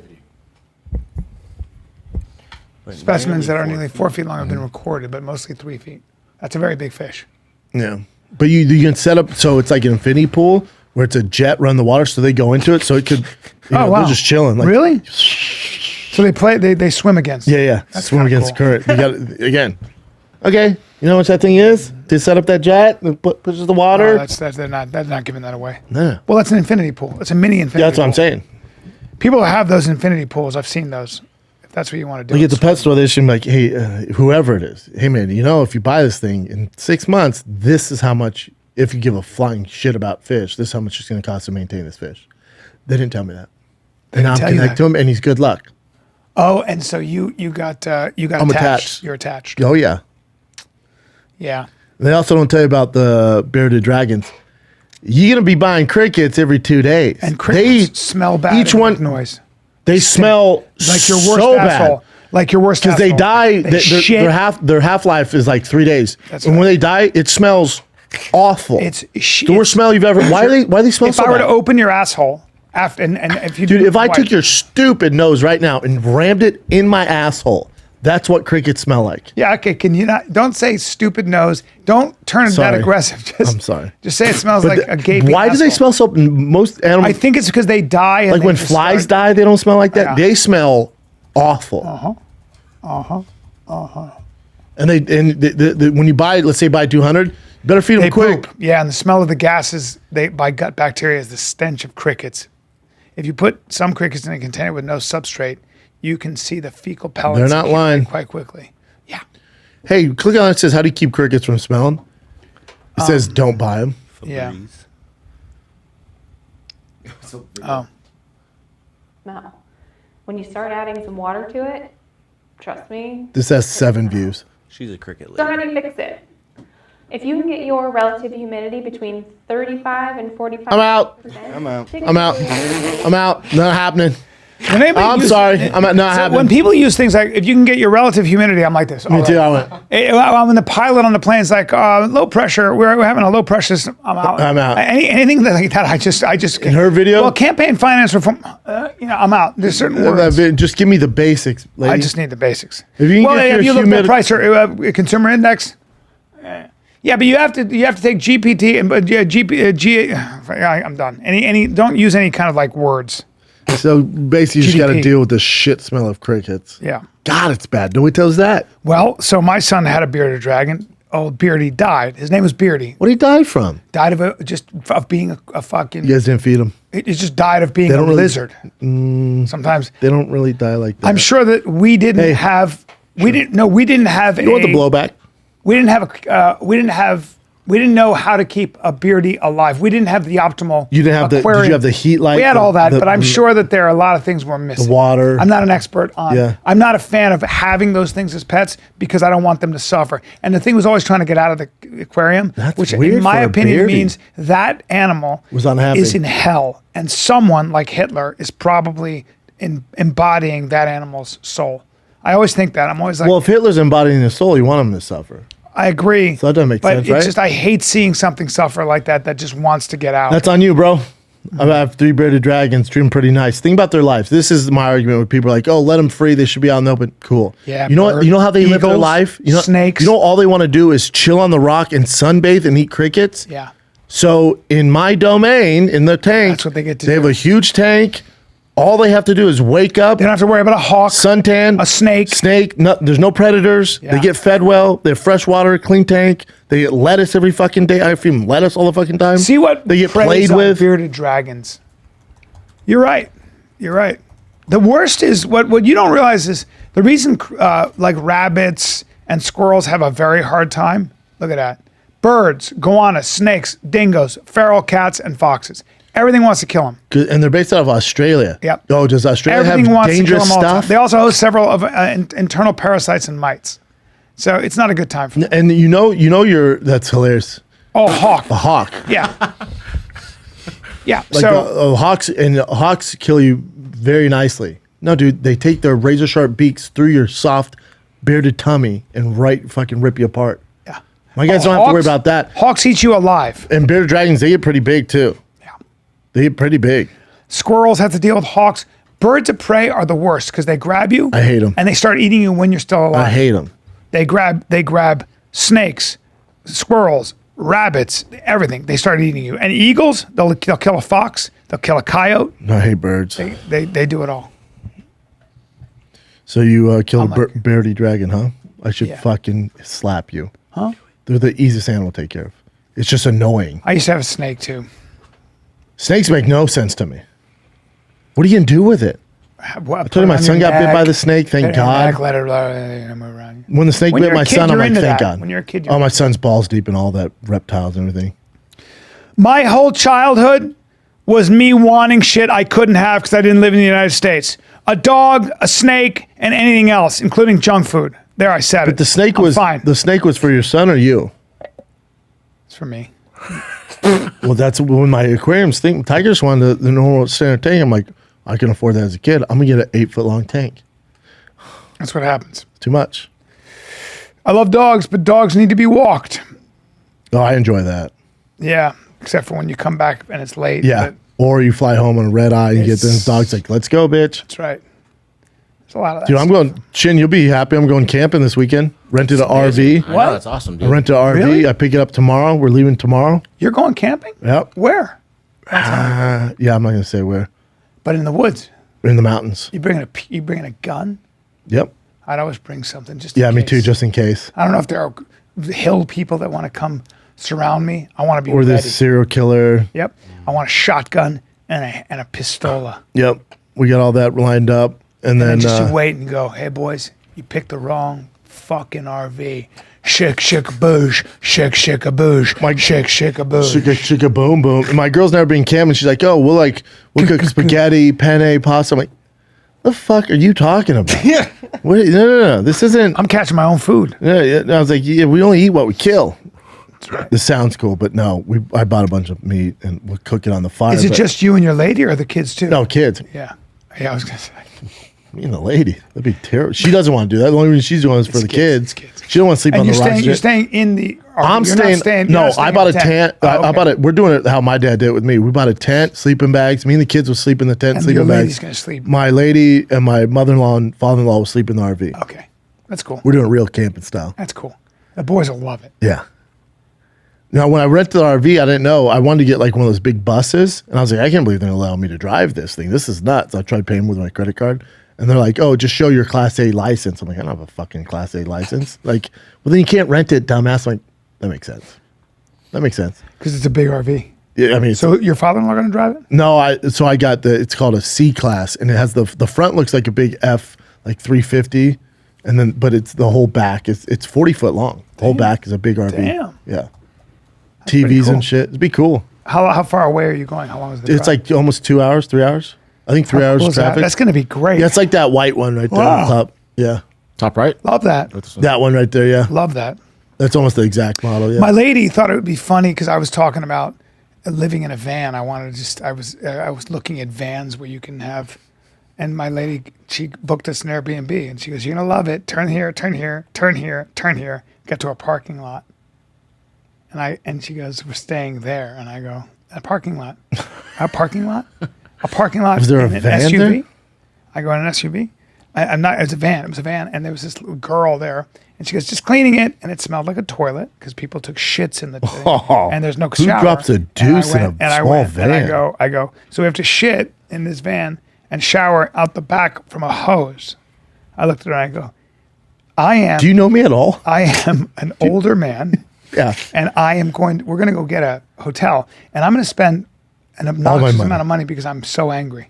Specimens that are nearly 4 feet long have been recorded, but mostly 3 feet. That's a very big fish. Yeah. But you can set up so it's like an infinity pool where it's a jet run the water so they go into it so it could Wow. they're just chilling. Like, Really? So they swim against. Yeah. That's Swim kinda against cool. the current. You got again. Okay. You know what that thing is? To set up that jet that pushes the water. Oh, they're not giving that away. No. Well, that's an infinity pool. It's a mini infinity. Yeah, that's what I'm pool. saying. People have those infinity pools. I've seen those. If that's what you want to do. Like at the pet store, they should be like, hey, whoever it is, hey man, if you buy this thing in 6 months, this is how much. If you give a flying shit about fish, this is how much it's going to cost to maintain this fish. They didn't tell me that. And I'm tell you connected that. to him, and he's good luck. Oh, and so you got I'm attached. attached. You're attached. Oh yeah. Yeah. And they also don't tell you about the bearded dragons. You're going to be buying crickets every 2 days. And crickets smell bad. Each and one make noise. They smell Like your worst so asshole. bad. Like your worst Because they asshole. die, They shit. their half-life is like 3 days. That's and when right. they die, it smells awful. It's shit. The worst smell you've ever. Why do they smell If so I were bad? to open your asshole after, and if you Dude, do if I white- took your stupid nose right now and rammed it in my asshole, that's what crickets smell like. Yeah, okay. Can you not? Don't say stupid nose. Don't turn that Sorry. aggressive. Just, I'm sorry. Just say it smells But like a gaping. why do they asshole. smell so? Most animals, I think it's because they die. And like they when just flies start- die, they don't smell like that. Yeah. They smell awful. And when you buy, let's say buy 200, you better feed them They quick. poop. Yeah, and the smell of the gases by gut bacteria is the stench of crickets. If you put some crickets in a container with no substrate, you can see the fecal pellets. They're not accumulate lying. quite quickly. Yeah. Hey, click on it. It says, how do you keep crickets from smelling? It says, don't buy them. Yeah. Oh. No. When you start adding some water to it, trust me, This has 7 views. She's a cricket so lady. how do you fix it? If you can get your relative humidity between 35 and 45%. I'm out. I'm out. I'm out. I'm out. Not happening. When anybody I'm uses- sorry. I'm not So happening. when people use things like, if you can get your relative humidity, I'm like this. Me too. I went. When the pilot on the plane is like, low pressure, we're having a low pressure system, I'm out. I'm out. Anything like that, I just. In her video? Well, campaign finance reform, I'm out. There's certain words. Just give me the basics, lady. I just need the basics. If you can well, get have your you looked at humidity- price or consumer index? Yeah, but you have to take GPT and I'm done. Any don't use any kind of like words. So basically, you just got to GDP. deal with the shit smell of crickets. Yeah. God, it's bad. Nobody tells that. Well, so my son had a bearded dragon. Old Beardy died. His name was Beardy. What did he die from? Died of being a fucking. You guys didn't feed him. It just died of being They a don't really- lizard. Sometimes They don't really die like that. I'm sure that we didn't Hey. have. We didn't. No, we didn't have. You want the blowback? We didn't have a. We didn't know how to keep a beardy alive. We didn't have the optimal. You didn't have the. Did aquarium. you have the heat light? We had all that, the- but I'm sure that there are a lot of things we're missing. water. I'm not an expert on. Yeah. I'm not a fan of having those things as pets because I don't want them to suffer. And the thing was always trying to get out of the aquarium, That's which weird in my for a opinion beardy. means that animal Was unhappy. is in hell, and someone like Hitler is probably embodying that animal's soul. I always think that. I'm always like, Well, if Hitler's embodying his soul, you want him to suffer. I agree. So that doesn't make but sense, it's right? just I hate seeing something suffer like that just wants to get out. That's on you, bro. I have 3 bearded dragons, treat them pretty nice. Think about their lives. This is my argument with people like, oh, let them free. They should be out in the open. Cool. Yeah, You know what? bird, You know how they live their eagles, life? You know, snakes. You know all they want to do is chill on the rock and sunbathe and eat crickets? Yeah. So in my domain, in the tank, That's what they get to they do. have a huge tank. All they have to do is wake up, They don't have to worry about a hawk, suntan, a snake. there's no predators. Yeah. They get fed well. They have fresh water, clean tank. They get lettuce every fucking day. I feed them lettuce all the fucking time. See what they get preys played on with. bearded dragons. You're right. You're right. The worst is what you don't realize is the reason like rabbits and squirrels have a very hard time. Look at that. Birds, goannas, snakes, dingoes, feral cats, and foxes. Everything wants to kill them. And they're based out of Australia. Yep. Oh, does Australia Everything have wants to kill dangerous them all the time. stuff? They also host several of internal parasites and mites. So it's not a good time for them. And that's hilarious. Oh, hawk. A hawk. Yeah. Yeah. Like so hawks kill you very nicely. No, dude, they take their razor sharp beaks through your soft, bearded tummy and fucking rip you apart. yeah. My guys don't have to worry about that. Hawks eat you alive. And bearded dragons, they get pretty big too. Yeah. They get pretty big. Squirrels have to deal with hawks. Birds of prey are the worst because they grab you. I hate 'em. And they start eating you when you're still alive. I hate them. They grab snakes, squirrels, rabbits, everything. They start eating you. And eagles, they'll kill a fox. They'll kill a coyote. I hate birds. They do it all. So you killed I'm like- a bearded dragon, huh? I should Yeah. fucking slap you. Huh? They're the easiest animal to take care of. It's just annoying. I used to have a snake too. Snakes make no sense to me. What are you gonna do with it? I told you my son got bit by the snake, thank God. Let it move around. When the snake When bit you're a my kid, son, I'm you're like, into thank that. God. When you're a kid, you're Oh, my son's balls deep in all that reptiles and everything. My whole childhood was me wanting shit I couldn't have because I didn't live in the United States. A dog, a snake, and anything else, including junk food. There, I said it. But the snake I'm was fine. the snake was for your son or you? It's for me. Well, that's when my aquariums think Tigers wanted the normal standard tank. I'm like, I can afford that as a kid. I'm gonna get an 8-foot long tank. That's what happens. Too much. I love dogs, but dogs need to be walked. Oh, I enjoy that. Yeah, except for when you come back and it's late. Yeah. but Or you fly home on a red eye and you get It's- this dog's like, let's go, bitch. that's right. There's a lot of that. Dude, I'm going, Chin, you'll be happy. I'm going camping this weekend. Rented an RV. I know, that's awesome, I dude. rented an RV. Really? I pick it up tomorrow. We're leaving tomorrow. You're going camping? Yep. Where? Yeah, I'm not going to say where. But in the woods. In the mountains. You bringing a gun? Yep. I'd always bring something just. Yeah, in me case. too, just in case. I don't know if there are hill people that want to come surround me. I want to be Or ready. this serial killer. Yep. I want a shotgun and a pistola. Yep. We got all that lined up. And then And just you wait and go, hey boys, you picked the wrong fucking RV. Shake, shake a boosh, shake, shake a boosh, shake, shake a boosh. shika shika boom boom. And my girl's never been camping. She's like, oh, we'll cook spaghetti, penne, pasta. I'm like, the fuck are you talking about? Yeah. No. This isn't. I'm catching my own food. Yeah. I was like, yeah, we only eat what we kill. This sounds cool, but no, I bought a bunch of meat and we'll cook it on the fire. Is it just you and your lady or the kids too? No, kids. Yeah. Yeah, I was going to say. Me and the lady. That'd be terrible. She doesn't want to do that. The only reason she's doing it is for the kids. She don't want to sleep And on the rocks. you're staying in the... I'm staying. No, I bought a tent. I bought it. We're doing it how my dad did it with me. We bought a tent, sleeping bags. Me and the kids will sleep in the tent, And sleeping your bags. lady's going to sleep. My lady and my mother-in-law and father-in-law will sleep in the RV. Okay. That's cool. We're doing real camping style. That's cool. The boys will love it. Yeah. Now, when I rented the RV, I didn't know. I wanted to get like one of those big buses. And I was like, I can't believe they're going to allow me to drive this thing. This is nuts. I tried paying with my credit card. And they're like, oh, just show your Class A license. I'm like, I don't have a fucking Class A license. Like, well, then you can't rent it, dumbass. I'm like, that makes sense. That makes sense. Because it's a big RV. Yeah, I mean, So your father-in-law going to drive it? no, I got it's called a C class, and it has the front looks like a big F, like 350, and then but it's the whole back. It's 40 foot long. The whole back is a big RV. Damn. Yeah. pretty TVs cool. and shit. It'd be cool. How far away are you going? How long is the It's drive? like almost 2 hours, 3 hours. I think 3 How hours cool is that? traffic. That's going to be great. Yeah, it's like that white one right there on Wow. top. Yeah, Top right. Love that. that one right there. Yeah, Love that. that's almost the exact model. Yeah. My lady thought it would be funny because I was talking about living in a van. I was looking at vans where you can have, and my lady, she booked us an Airbnb and she goes, you're going to love it. Turn here, turn here, turn here, turn here. Get to a parking lot. And she goes, we're staying there. And I go, a parking lot? A parking lot? A parking lot? Was there a in an van SUV? there? I go in an SUV. I'm not. It was a van. It was a van, and there was this little girl there, and she goes, "Just cleaning it," and it smelled like a toilet because people took shits in the thing, Oh, and there's no who shower. drops a deuce in a small And I van? go. So we have to shit in this van and shower out the back from a hose. I looked at her and I go, Do you know me at all? I am an older man, Yeah. and we're going to go get a hotel, and I'm going to spend an obnoxious money. amount of money because I'm so angry.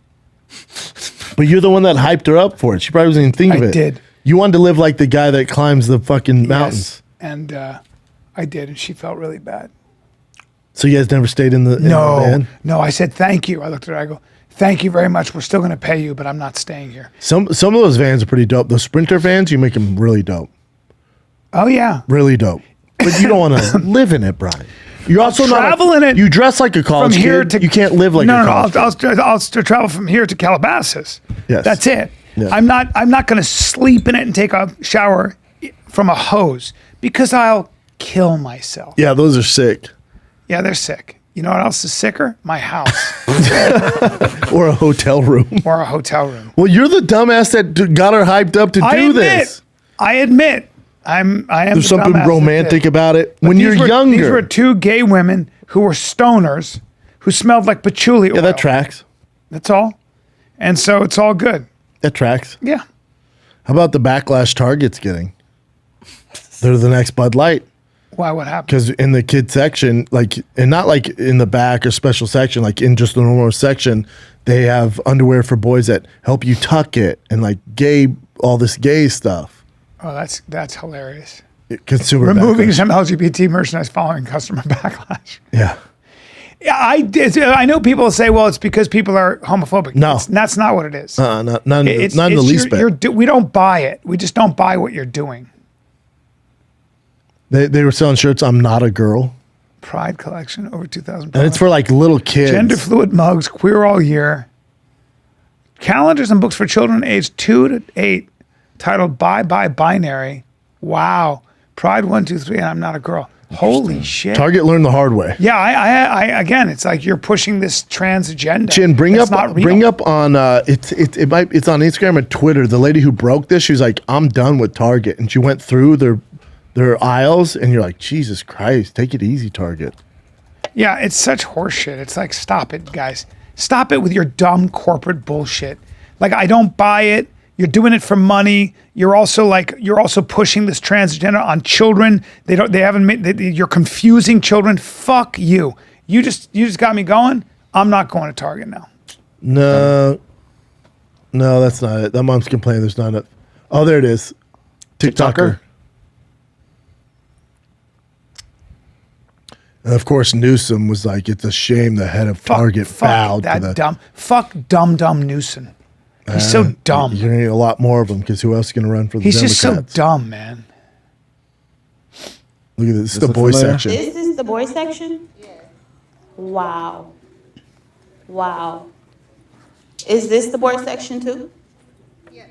But you're the one that hyped her up for it. She probably wasn't even thinking of I it. did. You wanted to live like the guy that climbs the fucking mountains. Yes. And I did, and she felt really bad. So you guys never stayed in the No, van? no. I said, thank you. I looked at her. I go, thank you very much. We're still going to pay you, but I'm not staying here. Some of those vans are pretty dope. Those Sprinter vans, you make them really dope. Oh, yeah. Really dope. But you don't want to live in it, Brian. You're also travel in it You dress like a From college here kid. to... You can't live like a college kid. I'll travel from here to Calabasas. Yes. That's it. Yeah. I'm not going to sleep in it and take a shower from a hose because I'll kill myself. Yeah, those are sick. Yeah, they're sick. You know what else is sicker? My house Or a hotel room. or a hotel room. Well, you're the dumbass that got her hyped up to do this. I admit. I am. There's the something dumbass that romantic did. about it. But When these you're were- younger. These were two gay women who were stoners who smelled like patchouli oil. Yeah, that tracks. That's all. And so it's all good. That tracks. Yeah. How about the backlash Target's getting? They're the next Bud Light. Why? What happened? Because in the kid section, like, and not like in the back or special section, like in just the normal section, they have underwear for boys that help you tuck it and like all this gay stuff. Oh, that's hilarious. Consumer Removing backlash. some LGBT merchandise following customer backlash. Yeah. Yeah, I know people say, well, it's because people are homophobic. No. That's not what it is. Not in the It's least bit. we don't buy it. We just don't buy what you're doing. They were selling shirts, I'm not a girl. Pride collection, over 2,000. And it's for like little kids. Gender fluid mugs, queer all year. Calendars and books for children aged 2 to 8, titled Bye Bye Binary. Wow. Pride 1, 2, 3, and I'm not a girl. Holy shit. Target learned the hard way. Yeah, I again, it's like you're pushing this trans agenda. Chin, bring That's not real. up on it's on Instagram and Twitter. The lady who broke this, she was like, I'm done with Target. And she went through their aisles, and you're like, Jesus Christ, take it easy, Target. Yeah, it's such horseshit. It's like, stop it, guys. Stop it with your dumb corporate bullshit. Like, I don't buy it. You're doing it for money. You're also pushing this transgender on children. You're confusing children. Fuck you. You just got me going. I'm not going to Target now. No, that's not it. That mom's complaining there's not a. Oh, there it is. TikToker. And of course, Newsom was like, "It's a shame the head of Target bowed to the." Fuck dumb Newsom. He's so dumb. You're gonna need a lot more of them because who else is gonna run for the He's Democrats? just so dumb, man. Look at this. This is the look boys familiar? section. This is the boys section? Wow. Wow. Is this the boys section too? Yes.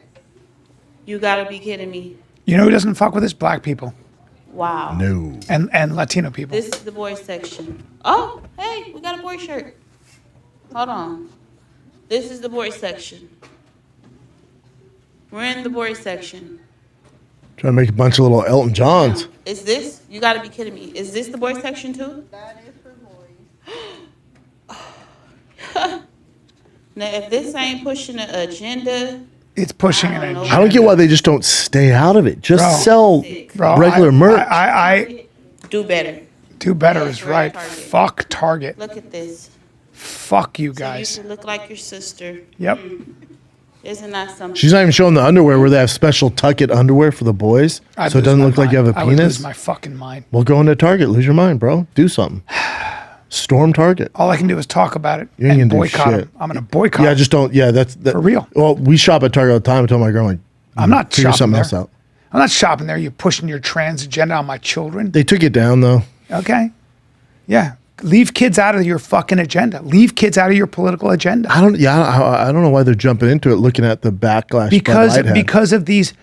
You gotta be kidding me. You know who doesn't fuck with this? Black people Wow. No. and Latino people. This is the boys section. Oh, hey, we got a boy shirt. Hold on. This is the boys section. We're in the boys section. Trying to make a bunch of little Elton Johns. Is this? You gotta be kidding me. Is this the boys section too? That is for boys. Now, if this ain't pushing an agenda, It's pushing I an don't know. agenda. I don't get why they just don't stay out of it. Just Bro. sell Bro, regular merch. I do better. do better Yeah, is right, right. Target. Fuck Target. Look at this. Fuck you So guys. you can look like your sister. Yep. Isn't that something? She's not even showing the underwear where they have special tuck-it underwear for the boys, I'd so it lose doesn't my look like you have a mind. I would penis. lose my fucking mind. Well, go into Target, lose your mind, bro. Do something. Storm Target. All I can do is talk about it You ain't and gonna do boycott shit. them. I'm gonna boycott. Yeah, just don't. Yeah, that's that, For real. Well, we shop at Target all the time. I tell my girl, like, I'm not figure shopping something there. else out. I'm not shopping there. You're pushing your trans agenda on my children. They took it down though. Okay. Yeah. Leave kids out of your fucking agenda. Leave kids out of your political agenda. I don't. Yeah, I don't know why they're jumping into it, looking at the backlash. Because of these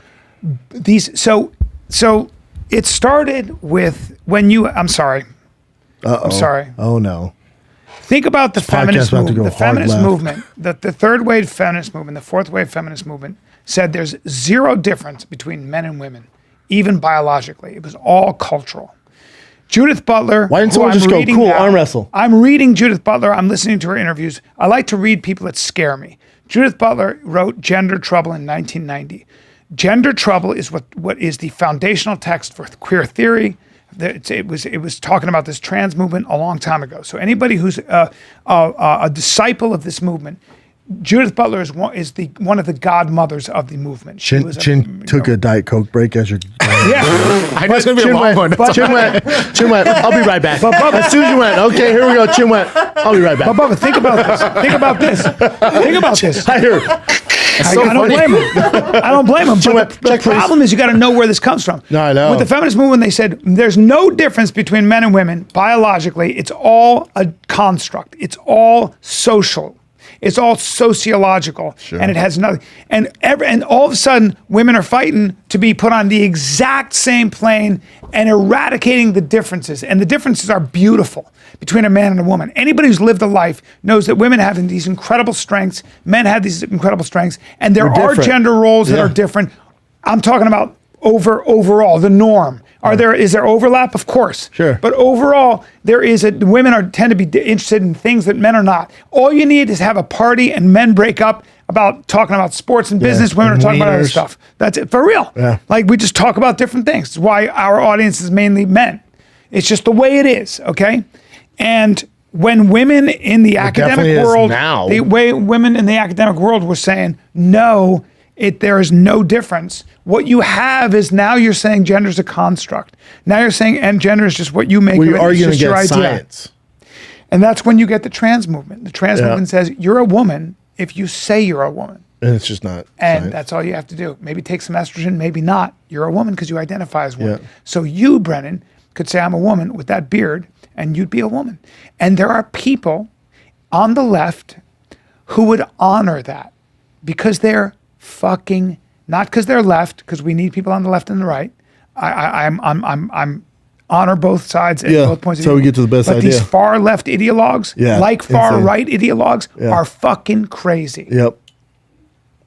so it started with when you I'm sorry. I'm sorry. Oh no. Think about the podcast feminist about to go movement. The hard feminist left. movement, the third wave feminist movement, the fourth wave feminist movement said there's zero difference between men and women, even biologically. It was all cultural. Judith Butler. Why didn't who someone I'm just go, reading cool, now- arm wrestle? I'm reading Judith Butler. I'm listening to her interviews. I like to read people that scare me. Judith Butler wrote Gender Trouble in 1990. Gender Trouble is what is the foundational text for queer theory. It was talking about this trans movement a long time ago. So anybody who's a disciple of this movement, Judith Butler is one of the godmothers of the movement. She was Chin took a Diet Coke break as you're. yeah. I know it's gonna be a long one. Chin went. I'll be right back. As soon as you went, okay, here we go. Chin went. I'll be right back. But Bubba, think about this. Think about this. Think about this. I hear. I don't blame him. I don't blame him. But the Check, please. problem is you got to know where this comes from. No, I know. With the feminist movement, they said there's no difference between men and women biologically. It's all a construct. It's all social. It's all sociological, and it has nothing. And all of a sudden, women are fighting to be put on the exact same plane and eradicating the differences. And the differences are beautiful between a man and a woman. Anybody who's lived a life knows that women have these incredible strengths, men have these incredible strengths, and there They're are different. gender roles that Yeah. are different. I'm talking about overall the norm. Is there overlap? Of course. Sure. But overall, women tend to be interested in things that men are not. All you need is have a party and men break up about talking about sports and business. Women and are talking about other wieners. stuff. That's it, for real. Yeah. Like we just talk about different things. It's why our audience is mainly men. It's just the way it is, okay? And when women in the definitely academic is world, now. the way women in the academic world were saying, no, there is no difference. What you have is now you're saying gender is a construct. Now you're saying and gender is just what you make Well, of you're it. It's arguing just your against idea. science. And that's when you get the trans movement. The trans Yeah. movement says you're a woman if you say you're a woman. And it's just not. And science. that's all you have to do. Maybe take some estrogen, maybe not. You're a woman because you identify as one. Yeah. So you, Brennan, could say I'm a woman with that beard and you'd be a woman. And there are people on the left who would honor that because they're fucking, not because they're left, because we need people on the left and the right. I'm honor both sides and Yeah, both points of that's how view. we get to the best but idea. these far left ideologues, Yeah, like far insane. right ideologues, Yeah. are fucking crazy. Yep.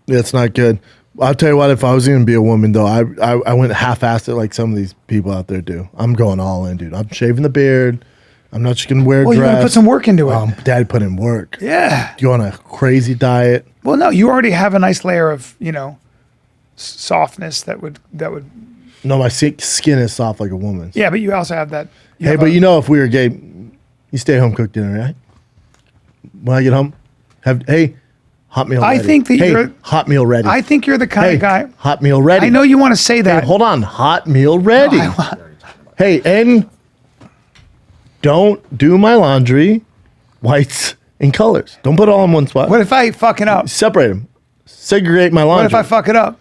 Yeah, it's not good. I'll tell you what, if I was going to be a woman, though, I went half-assed it like some of these people out there do. I'm going all in, dude. I'm shaving the beard. I'm not just going to wear a Well, dress. you gotta put some work into it. Daddy put in work. Yeah. Go on a crazy diet. Well, no, you already have a nice layer of, softness that would. No, my skin is soft like a woman's. Yeah, but you also have that. Hey, but if we were gay, you stay home, cook dinner, right? When I get home, hot meal I ready. think that you're- hot meal ready. I think you're the kind hey, of guy. hot meal ready. I know you want to say that. Hey, hold on, hot meal ready. Hey, and don't do my laundry, whites and colors. Don't put it all in one spot. What if I fuck it up? Separate them. Segregate my laundry. What if I fuck it up?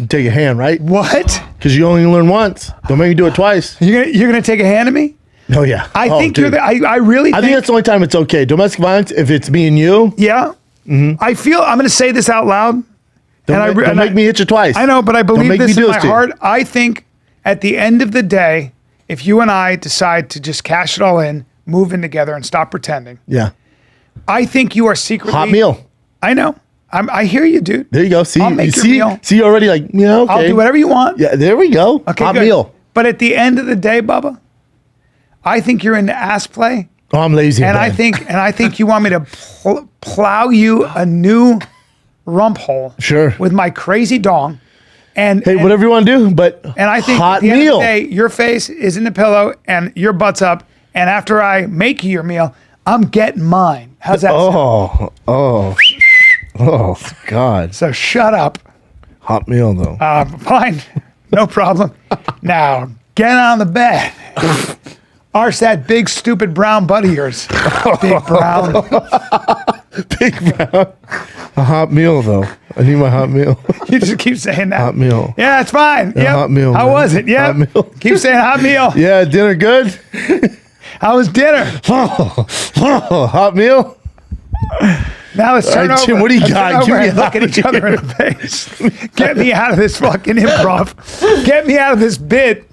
Take a hand, right? What? Because you only learn once. Don't make me do it twice. You're gonna take a hand of me? Oh yeah. I think dude. I really I think that's the only time it's okay. Domestic violence, if it's me and you, yeah. I feel I'm gonna say this out loud. don't make me hit you twice. I know, but I believe make me this do in this my to you. heart. I think at the end of the day, if you and I decide to just cash it all in, move in together, and stop pretending, Yeah. I think you are secretly Hot meal. I know. I hear you, dude. There you go. See, I'll make you your meal. see, you already like, okay. I'll do whatever you want. Yeah, there we go. Okay, Hot good. meal. But at the end of the day, Bubba, I think you're into ass play, Oh, I'm lazy. and man. I think you want me to plow you a new rump hole. Sure. With my crazy dong, and Hey, whatever you want to do, but And I think hot at the end meal. of the day, your face is in the pillow and your butt's up. And after I make you your meal, I'm getting mine. How's that sound? Oh, God. So shut up. Hot meal though. Fine. No problem. Now, get on the bed. Arse that big, stupid brown butt of yours. Big brown. Big brown. A hot meal though. I need my hot meal. You just keep saying that. Hot meal. Yeah, it's fine. Yeah, Yep. hot meal, How man. was it? Yeah. Hot meal. Keep saying hot meal. Yeah, dinner good. How was dinner? Hot meal. Now let's turn All right, over. Tim, what do you Let's got? turn over Give me and a look at each other in the face. Get me out of this fucking improv. Get me out of this bit.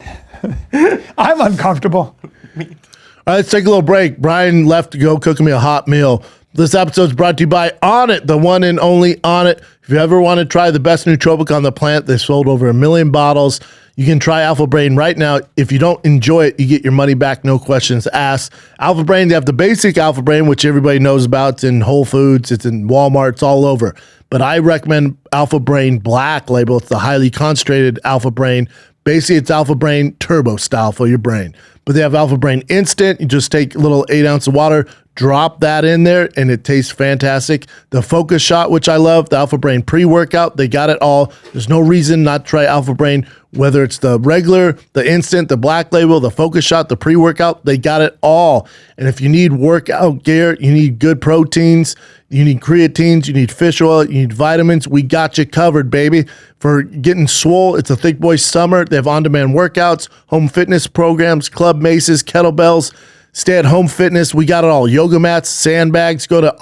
I'm uncomfortable. All right, let's take a little break. Brian left to go cook me a hot meal. This episode is brought to you by On It, the one and only On It. If you ever want to try the best nootropic on the planet, they've sold over 1 million bottles. You can try Alpha Brain right now. If you don't enjoy it, you get your money back, no questions asked. Alpha Brain, they have the basic Alpha Brain, which everybody knows about. It's in Whole Foods, it's in Walmart, it's all over. But I recommend Alpha Brain Black Label. It's the highly concentrated Alpha Brain. Basically, it's Alpha Brain Turbo style for your brain. But they have Alpha Brain Instant. You just take a little 8 ounce of water, drop that in there, and it tastes fantastic. The Focus Shot, which I love, the Alpha Brain pre-workout, they got it all. There's no reason not to try Alpha Brain, whether it's the regular, the instant, the Black Label, the Focus Shot, the pre-workout, they got it all. And if you need workout gear, you need good proteins, you need creatines, you need fish oil, you need vitamins, we got you covered, baby. For getting swole, it's a Thicccboy summer. They have on-demand workouts, home fitness programs, club maces, kettlebells, stay-at-home fitness. We got it all. Yoga mats, sandbags. Go to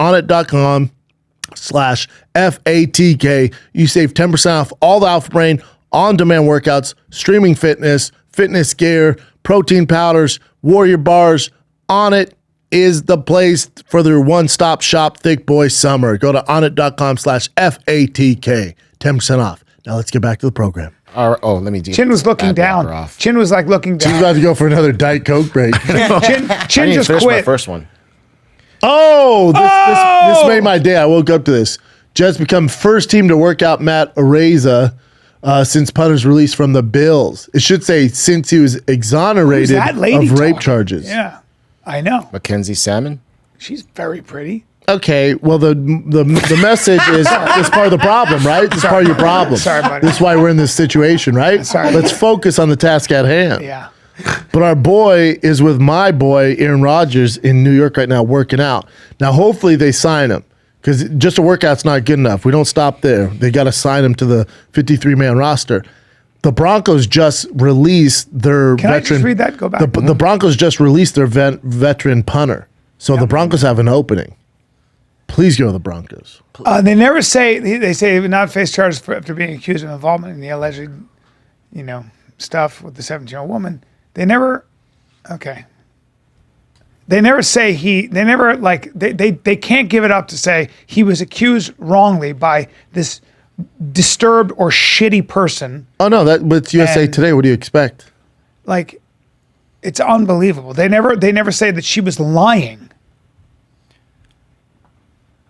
onit.com/FATK. You save 10% off all the Alpha Brain on-demand workouts, streaming fitness, fitness gear, protein powders, warrior bars. On It is the place for their one-stop shop Thicccboy summer. Go to onit.com/FATK. 10% off. Now let's get back to the program. Let me do. Chin was looking down. Off. Chin was like looking She's down. about to go for another Diet Coke break. Chin I didn't just finish my quit. first one. This made my day. I woke up to this. Jets become first team to work out Matt Arraza since Punter's released from the Bills. It should say since he was exonerated Who's that lady of rape talking? charges. Yeah, I know. Mackenzie Salmon. She's very pretty. Okay, well the message is part of the problem, right? This is part of your problem. Sorry, buddy. This is why we're in this situation, right? Sorry. Let's focus on the task at hand. Yeah. But our boy is with my boy, Aaron Rodgers, in New York right now working out. Now, hopefully they sign him because just a workout's not good enough. We don't stop there. They got to sign him to the 53-man roster. The Broncos just released their Can I veteran. just read that? Go back. The Broncos just released their veteran punter. So the Broncos have an opening. Please go to the Broncos. They never say, they say they would not face charges after being accused of involvement in the alleged, stuff with the 17-year-old woman. They never, okay. They never say they can't give it up to say he was accused wrongly by this disturbed or shitty person. Oh, no, but it's USA And- Today. What do you expect? Like, it's unbelievable. They never say that she was lying.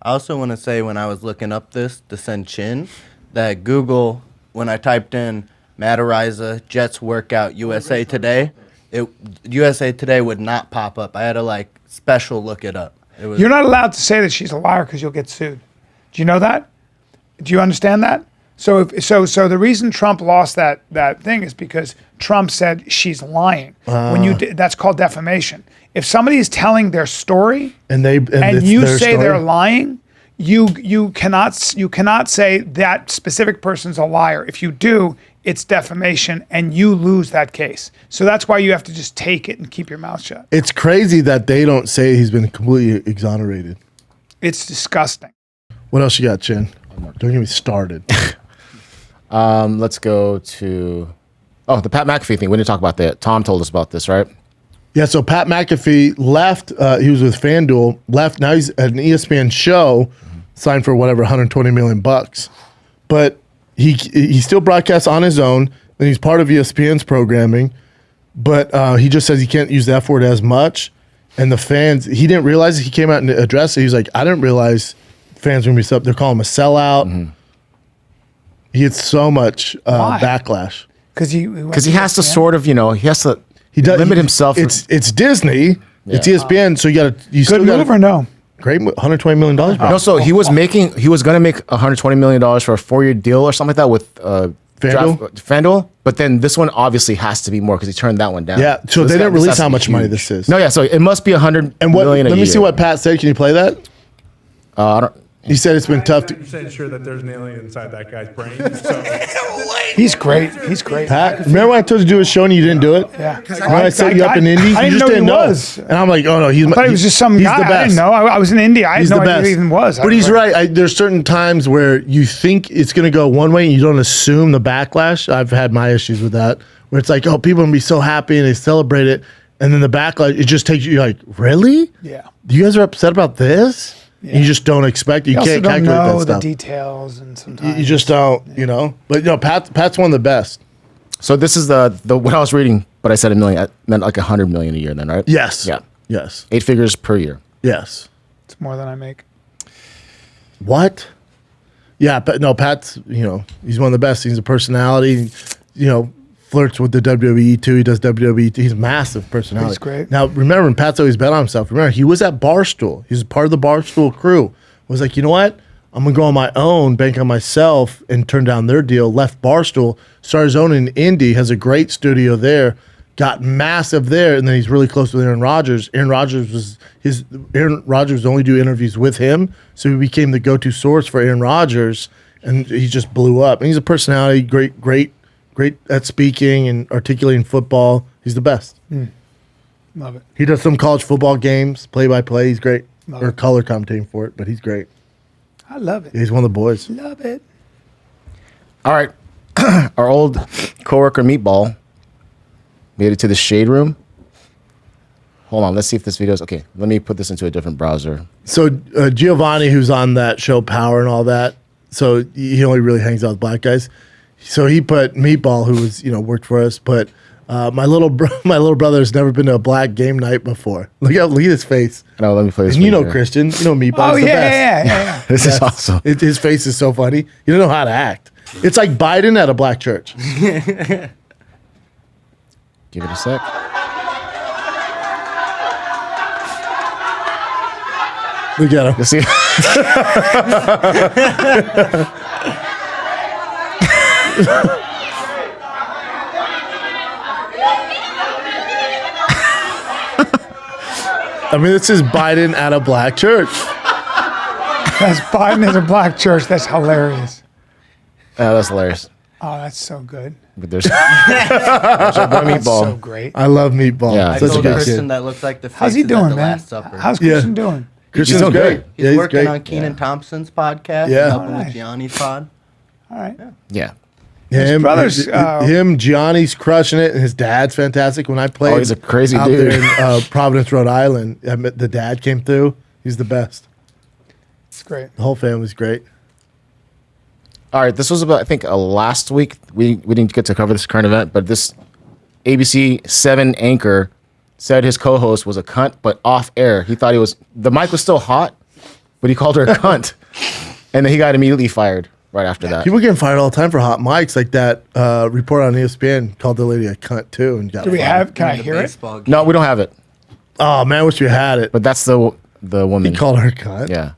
I also want to say when I was looking up this to send Chin, that Google, when I typed in Matt Arraza, Jets workout USA Today, USA Today would not pop up. I had to special look it up. It was, You're not allowed to say that she's a liar because you'll get sued. Do you know that? Do you understand that? So the reason Trump lost that thing is because Trump said she's lying. That's called defamation. If somebody is telling their story And and it's you their say story? they're lying, you cannot say that specific person's a liar. If you do, it's defamation and you lose that case. So that's why you have to just take it and keep your mouth shut. It's crazy that they don't say he's been completely exonerated. It's disgusting. What else you got, Chin? Don't get me started. Let's go to the Pat McAfee thing. We didn't talk about that. Tom told us about this, right? Yeah, so Pat McAfee left. He was with FanDuel, left. Now he's at an ESPN show, signed for whatever, $120 million. But he still broadcasts on his own, and he's part of ESPN's programming. But he just says he can't use the F word as much. And the fans, he didn't realize it. He came out and addressed it. He's like, I didn't realize fans were going to be up. They're calling him a sellout. He gets so much backlash. Because he has to sort of, he has to limit himself. It's Disney. Yeah. It's ESPN. So you good move or no? Great, $120 million. Bro. No, so he was going to make $120 million for a 4-year deal or something like that with FanDuel. But then this one obviously has to be more because he turned that one down. Yeah, so they didn't release how much money this is. No, yeah, so it must be $100 million a year. Let me see what Pat said. Can you play that? I don't. He said it's been tough to. 100% sure that there's an alien inside that guy's brain. So. He's great. He's great. Pat, remember when I told you to do a show and you didn't do it? Yeah. When I set you up in Indy, I you didn't just know didn't he know. was. And I'm like, oh no, I thought he was just some guy. The best. I didn't know. I was in India. I had no idea he even was. But he's right. There's certain times where you think it's going to go one way and you don't assume the backlash. I've had my issues with that, where it's like, oh, people are going to be so happy and they celebrate it. And then the backlash, it just takes you, you're like, really? Yeah. You guys are upset about this? Yeah. You just don't expect. You can't calculate that stuff. The details, and sometimes you just don't. But Pat's one of the best. So this is the what I was reading, but I said $1 million. I meant like $100 million a year, then, right? Yes. Yeah. Yes. 8 figures per year. Yes. It's more than I make. What? Yeah, but no, Pat's. He's one of the best. He's a personality. Flirts with the WWE too. He does WWE. He's a massive personality. He's great. Now, remember, and Pat's always bet on himself. Remember, he was at Barstool. He's part of the Barstool crew. Was like, you know what? I'm gonna go on my own, bank on myself, and turn down their deal. Left Barstool, started his own in Indy. Has a great studio there. Got massive there, and then he's really close with Aaron Rodgers. Aaron Rodgers would only do interviews with him, so he became the go-to source for Aaron Rodgers, and he just blew up. And he's a personality, great at speaking and articulating football. He's the best. Love it. He does some college football games, play-by-play. He's great. Or color commentating for it, but he's great. I love it. Yeah, he's one of the boys. Love it. All right. Our old coworker Meatball made it to the Shaderoom. Hold on. Let's see if this video is okay. Let me put this into a different browser. So Giovanni, who's on that show Power and all that, so he only really hangs out with black guys. So he put Meatball, who was worked for us, but my little brother has never been to a black game night before. Look at his face. No, let me play this. And here. Christian, Meatball. Oh the yeah. best. This is awesome. His face is so funny. You don't know how to act. It's like Biden at a black church. Give it a sec. Look at him. You see? I mean, this is Biden at a black church. That's Biden at a black church. That's hilarious. That's hilarious. Oh, that's so good. But there's our boy That's Meatball. so great. I love Meatball. Yeah. I Such a told good Kristen kid. that looks like the How's he faces at doing, the man? Last Supper. How's Yeah. Christian doing? Christian's doing great. good. He's working great. on Keenan Thompson's podcast. Yeah. Helping Nice. with Gianni's pod. All right. Yeah. Him, Gianni's crushing it, and his dad's fantastic. When I played, he's a crazy out dude. there in Providence, Rhode Island. The dad came through. He's the best. It's great. The whole family's great. All right. This was about, I think, last week. We didn't get to cover this current event, but this ABC 7 anchor said his co-host was a cunt, but off air. He thought the mic was still hot, but he called her a cunt. And then he got immediately fired right after that. People getting fired all the time for hot mics, like that reporter on ESPN called the lady a cunt too, and got Do we fired. have? Can I hear it? Baseball game. No, we don't have it. Oh man, I wish we had it. But that's the woman. He called her a cunt. Yeah.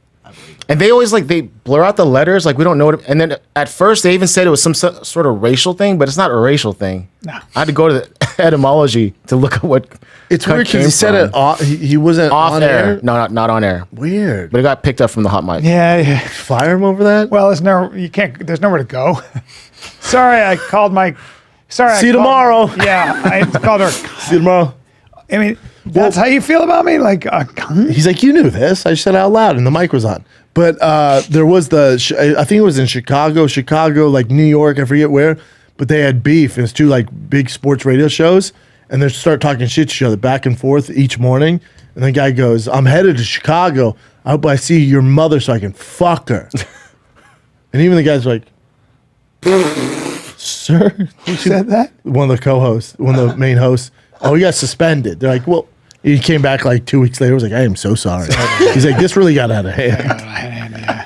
And they always they blur out the letters, we don't know what. And then at first they even said it was some sort of racial thing, but it's not a racial thing. No. I had to go to the etymology to look at what. It's weird because he said it off. He wasn't off on air. No, not on air. Weird. But it got picked up from the hot mic. Yeah. Fire him over that. Well, there's nowhere to go. Sorry, I called my. Sorry. See you tomorrow. Yeah, I called her. See you tomorrow. I mean, that's how you feel about me? He's like, you knew this. I said it out loud, and the mic was on. But there was I think it was in Chicago, New York, I forget where. But they had beef. It was two big sports radio shows, and they start talking shit to each other back and forth each morning. And the guy goes, "I'm headed to Chicago. I hope I see your mother so I can fuck her." And even the guy's like, "Sir, who said that?" One of the co-hosts, one of the main hosts. Oh, he got suspended. They're like, well, he came back 2 weeks later. He was like, I am so sorry. He's like, this really got out of hand.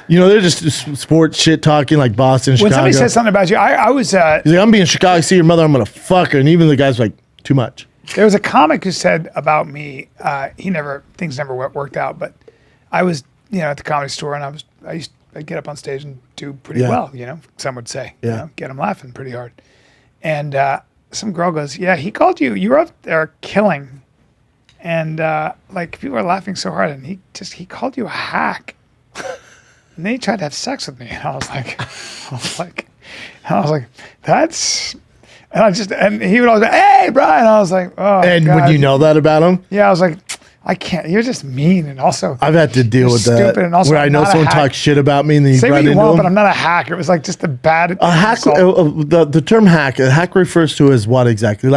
They're just sports shit talking Boston, Chicago. When somebody says something about you, I was. He's like, I'm being in Chicago, see your mother, I'm going to fuck her. And even the guy's like, too much. There was a comic who said about me, things never worked out, but I was, at the Comedy Store, and I'd get up on stage and do pretty well, some would say, get them laughing pretty hard. And some girl goes, yeah, he called you, you were up there killing. And people were laughing so hard, and he called you a hack. And then he tried to have sex with me. And I was like, that's, and he would always go, hey, Brian. I was like, oh, and God. would you know that about him? Yeah, I was like, I can't. You're just mean, and also I've had to deal with that. Stupid, and also where I know someone talks shit about me, and then you say run what you into want, them. but I'm not a hacker. It was just a bad. A hack. The term hack. A hack refers to as what exactly?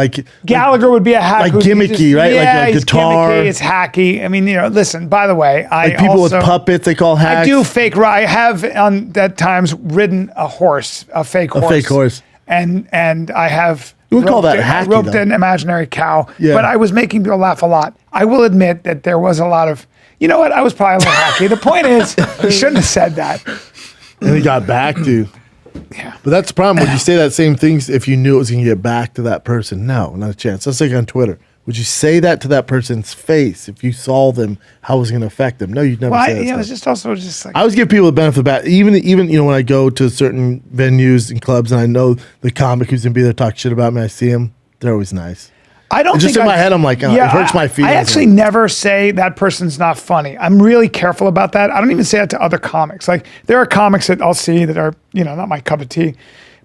Gallagher would be a hack. Gimmicky, right? Yeah, a guitar. Gimmicky, it's hacky. I mean, listen. By the way, people with puppets they call hacks. I do fake. I have at times ridden a horse, a fake horse. A fake horse. And I have. You would call that hacky, roped though. an imaginary cow, Yeah. but I was making people laugh a lot. I will admit that there was a lot of, you know what, I was probably a little hacky. The point is, you shouldn't have said that. And he got back to. Yeah. But that's the problem. Would you say that same things if you knew it was going to get back to that person? No, not a chance. That's like on Twitter. Would you say that to that person's face if you saw them, how it was going to affect them? No, you'd never say that. It was just also just I always give people the benefit of the doubt. Even when I go to certain venues and clubs and I know the comic who's going to be there talk shit about me, I see him, they're always nice. I don't just think in my head, I'm like, it hurts my feelings. I actually never say that person's not funny. I'm really careful about that. I don't even say that to other comics. There are comics that I'll see that are, not my cup of tea.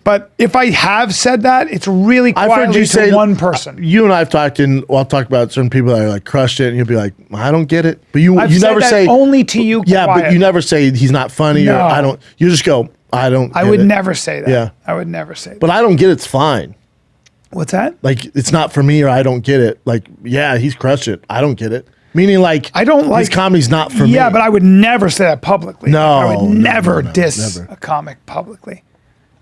But if I have said that, it's really quietly I've heard you say one person. You and I have talked, and I'll talk about certain people that are crushed it, and you'll be like, I don't get it. But you never say only to you. Yeah, quiet. but you never say he's not funny or I don't. You just go, I don't. I would never say that. Yeah, I would never say that. But I don't get it's fine. What's that? It's not for me, or I don't get it. Yeah, he's crushed it. I don't get it. Meaning, I don't his comedy's not for me. Yeah, but I would never say that publicly. No, I would never diss never. a comic publicly.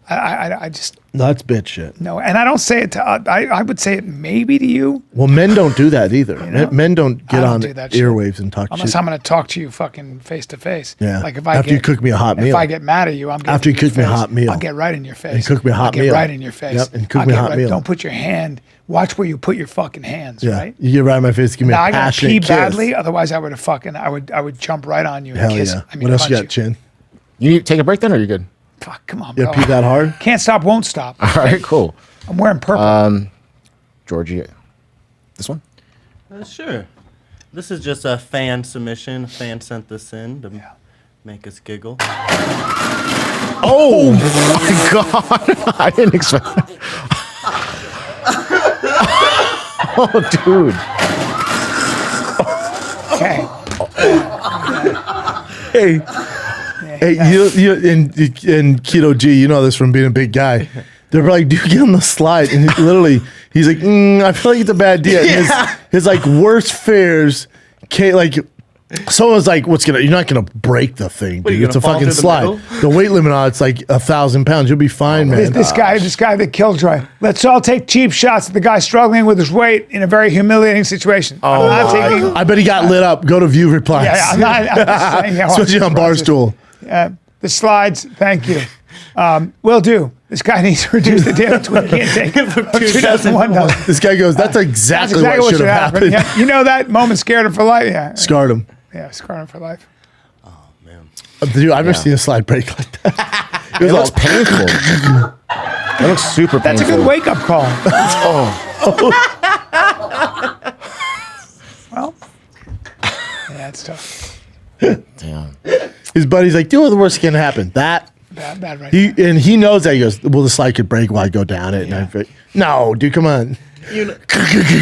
I just that's bitch shit. No, and I don't say it to. I would say it maybe to you. Well, men don't do that either. Men don't get on airwaves and talk unless shit. I'm going to talk to you fucking face to face. Yeah. If you cook me a hot meal. If I get mad at you, I'm after you cook me a hot meal. I'll get right in your face. And cook me a hot meal. Get right in your face. Yep. And cook me a hot meal. Don't put your hand. Watch where you put your fucking hands. Yeah. Right. You get right in my face. Give me a I gotta passionate pee kiss. badly. Otherwise, I would jump right on you. Hell and kiss. yeah. I mean, what else you punch got, Chin? You need to take a break then, or are you good? Fuck, come on, You bro. pee that hard? Can't stop, won't stop. All right, cool. I'm wearing purple. Georgie, this one? Sure. This is just a fan submission. A fan sent this in to make us giggle. Oh my God! I didn't expect that. Oh, dude. Okay. Hey, you and Keto G, you know this from being a big guy. They're like, dude, get on the slide. And he's like, I feel like it's a bad idea. And his worst fears, someone's like, you're not going to break the thing, dude. It's a fucking slide. The weight limit on it's 1,000 pounds. You'll be fine, man. This guy, the killjoy. Let's all take cheap shots at the guy struggling with his weight in a very humiliating situation. Oh, I bet he got lit up. Go to view replies. Yeah, I'm just saying, especially on Barstool. The slides, thank you. Will do. This guy needs to reduce the damage we can't take it from 2001. This guy goes, that's exactly what should have happened. Yeah. You know that moment scared him for life? Yeah. Scarred him. Yeah, scarred him for life. Oh, man. Dude, I've never seen a slide break like that. It looks painful. It looks super That's a painful. good wake-up call. Well, yeah, it's tough. Damn. His buddy's like, "Do what the worst can happen." That Bad right he knows that. He goes, "Well, the slide could break while I go down it." And I'm like, no, dude, come on. You know,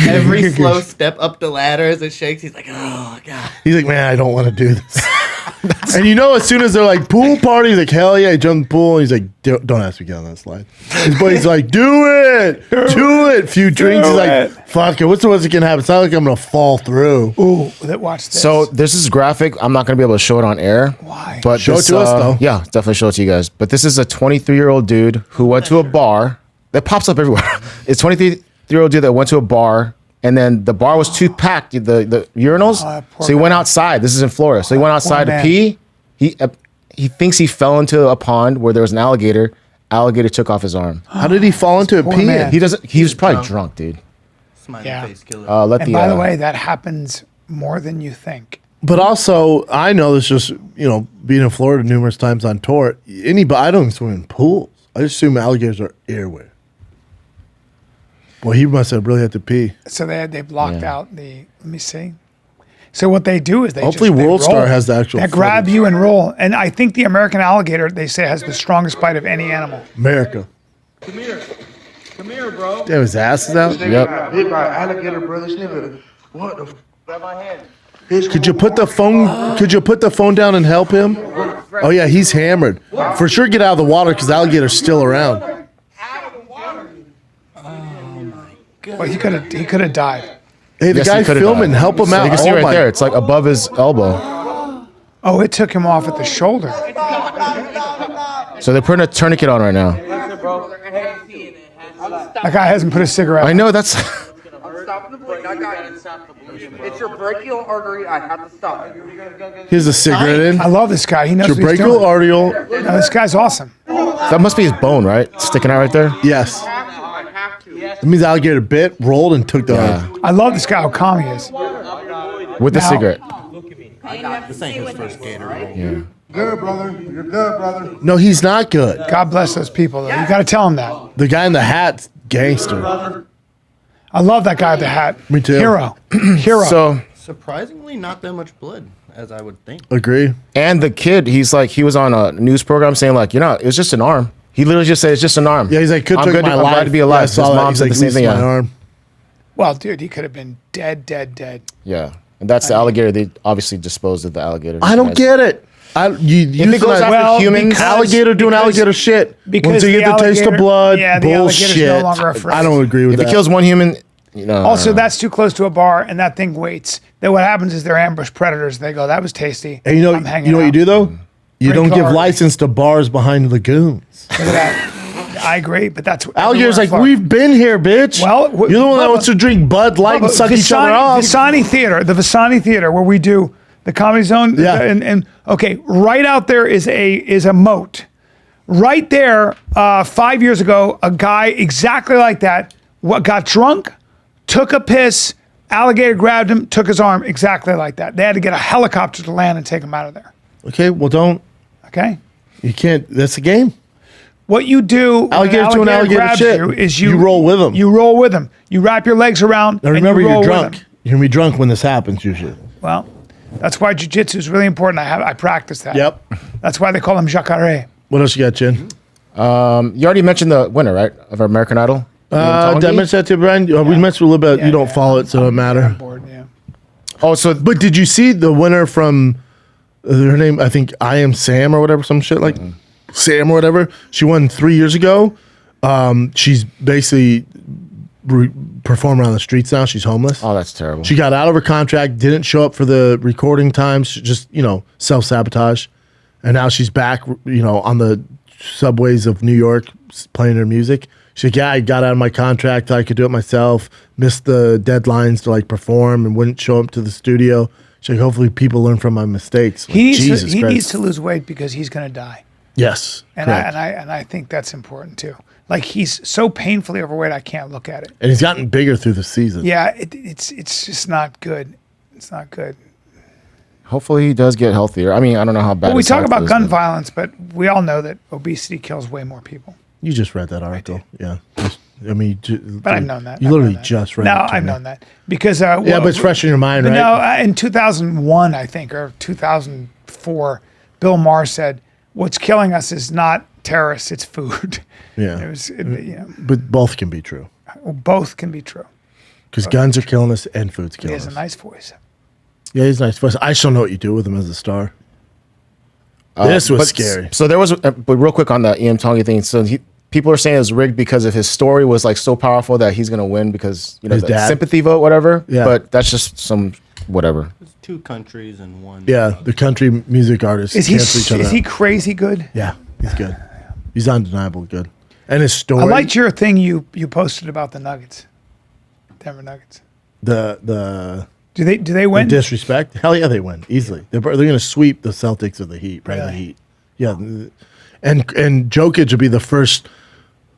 every slow step up the ladder as it shakes, he's like, oh, God. He's like, man, I don't want to do this. And you know, as soon as they're like, pool party, he's like, hell yeah, he jumped in the pool. And he's like, don't ask me to get on that slide. His buddy's like, do it. Do it. Few drinks. He's like, fuck it. What's the worst that can happen? It's not like I'm going to fall through. Ooh, watch this. So this is graphic. I'm not going to be able to show it on air. Why? But Show this, it to us, though. Yeah, definitely show it to you guys. But this is a 23-year-old dude who went to a bar. That pops up everywhere. It's 23-year-old dude that went to a bar, and then the bar was too packed, the urinals. poor So he went guy. outside. This is in Florida. So he went outside to man. pee. He thinks he fell into a pond where there was an alligator. Alligator took off his arm. How did he fall into a Poor pee? man. He doesn't. He was probably drunk, dude. Smiley Yeah. face killer. And by the way, that happens more than you think. But also, I know this just, being in Florida numerous times on tour. I don't swim in pools. I just assume alligators are everywhere. Well, he must have really had to pee. So they blocked out the. Let me see. So what they do is they Hopefully just, they World Star roll. has the actual They grab footage. you and roll. And I think the American alligator, they say, has the strongest bite of any animal. America. Come here. Come here, bro. Damn, his ass is out. Yep. Hit by an alligator, bro. This nigga. What the? Grab my hand. Could you put the phone? Could you put the phone down and help him? Oh yeah, he's hammered. For sure, get out of the water because the alligator's still around. Well, he could have died. Hey, the Yes, guy he could've filming, died. help him So out. you can see Oh right my- there. It's like above his elbow. Oh, it took him off at the shoulder. So they're putting a tourniquet on right now. That guy hasn't put a cigarette. I know that's. I'm stopping the bleeding. I got it. It's your brachial artery. I have to stop it. Here's a cigarette in. I love this guy. He knows Your what he's brachial doing. arterial. No, this guy's awesome. That must be his bone, right? Sticking out right there. Yes. I have to. That means the alligator bit, rolled, and took the. Yeah. I love this guy, how calm he is. With the Now- cigarette. This ain't his first gator. Yeah. Good, brother. You're good, brother. No, he's not good. God bless those people, though. You got to tell him that. The guy in the hat's gangster. I love that guy with the hat. Me too. Hero. Hero. So Surprisingly, not that much blood, as I would think. Agree. and the kid, he was on a news program saying like, it was just an arm. He literally just said it's just an arm. Yeah, he's like, could I'm took good. my I'm life. glad to be Yeah, I alive. His saw that. mom He's said like, the same thing. "At least my Yeah. arm." well, dude, he could have been dead. Yeah. And that's the alligator. They obviously disposed of the alligator. I don't get it. You it goes after humans- because- alligator doing because- alligator shit. because Once you the get the taste of alligator- blood, yeah, the alligator's bullshit. no longer a threat. I don't agree with If that. it kills one human, Also, that's too close to a bar, and that thing waits. Then what happens is they're ambush predators. They go, that was tasty. And you I'm hanging know what you out." do though? You Great don't give card. license to bars behind lagoons. Look at that. I agree, but that's Alligator's like, everywhere in we've been here, bitch. Well, you're the one that Bubba- wants to drink Bud Light and suck each other off. Visani Theater, the Visani Theater, where we do the Comedy Zone. Yeah. And okay, right out there is a moat. Right there, 5 years ago, a guy exactly like that got drunk, took a piss, alligator grabbed him, took his arm, exactly like that. They had to get a helicopter to land and take him out of there. Okay, well, don't. Okay? You can't. That's the game. What you do when Alligators doing alligator grabs shit. you is You roll with 'em. You roll with them. You wrap your legs around Now remember, and you roll you're with drunk. 'em. You're gonna be drunk when this happens, usually. Well, that's why jiu-jitsu is really important. I practice that. Yep. That's why they call him jacare. What else you got, Chin? You already mentioned the winner, right, of American Idol? Did I mention that to Brian? We mentioned a little bit. You don't follow it, so it don't matter. Board, yeah. Oh, so But did you see the winner from her name? I think I Am Sam or whatever, some shit like Sam or whatever. She won 3 years ago. She's basically performing on the streets now. She's homeless. oh, that's terrible. She got out of her contract, didn't show up for the recording times, just, self-sabotage. And now she's back, on the subways of New York playing her music. She's like, yeah, I got out of my contract. I could do it myself. Missed the deadlines to perform and wouldn't show up to the studio. She's like, hopefully people learn from my mistakes. He needs Jesus he Christ. needs to lose weight because he's going to die. Yes. And correct. I think that's important too. Like he's so painfully overweight, I can't look at it. And he's gotten bigger through the season. Yeah, it's just not good. It's not good. Hopefully he does get healthier. I mean, I don't know how bad. Well, we his talk health about is, gun but- violence, but we all know that obesity kills way more people. You just read that article. Yeah. I mean, But I've known that. You I've literally known that. just read No, it. to I've me. known that because Yeah, but it's fresh in your mind, but right? No, in 2001, I think, or 2004, Bill Maher said, "What's killing us is not terrorists; it's food." Yeah. It was, you know, But both can be true. well, both can be true. Because guns are killing us and food's He killing has a us. nice voice. Yeah, he's nice. But I just don't know what you do with him as a star. This was but- scary. So there was, but real quick on the Ian Tongi thing. So people are saying it was rigged because of his story was like so powerful that he's gonna win because His the dad. sympathy vote, whatever. Yeah. But that's just some whatever. It's 2 countries and 1. Yeah, the country music artists Is he cancel each other is he out. crazy good? Yeah, he's good. He's undeniable good. And his story, I liked your thing you posted about the Nuggets, Denver Nuggets. the Do they win? disrespect. Hell yeah, they win easily. They're going to sweep the Celtics of the Heat, right? The Really? Heat. Yeah, and Jokic would be the first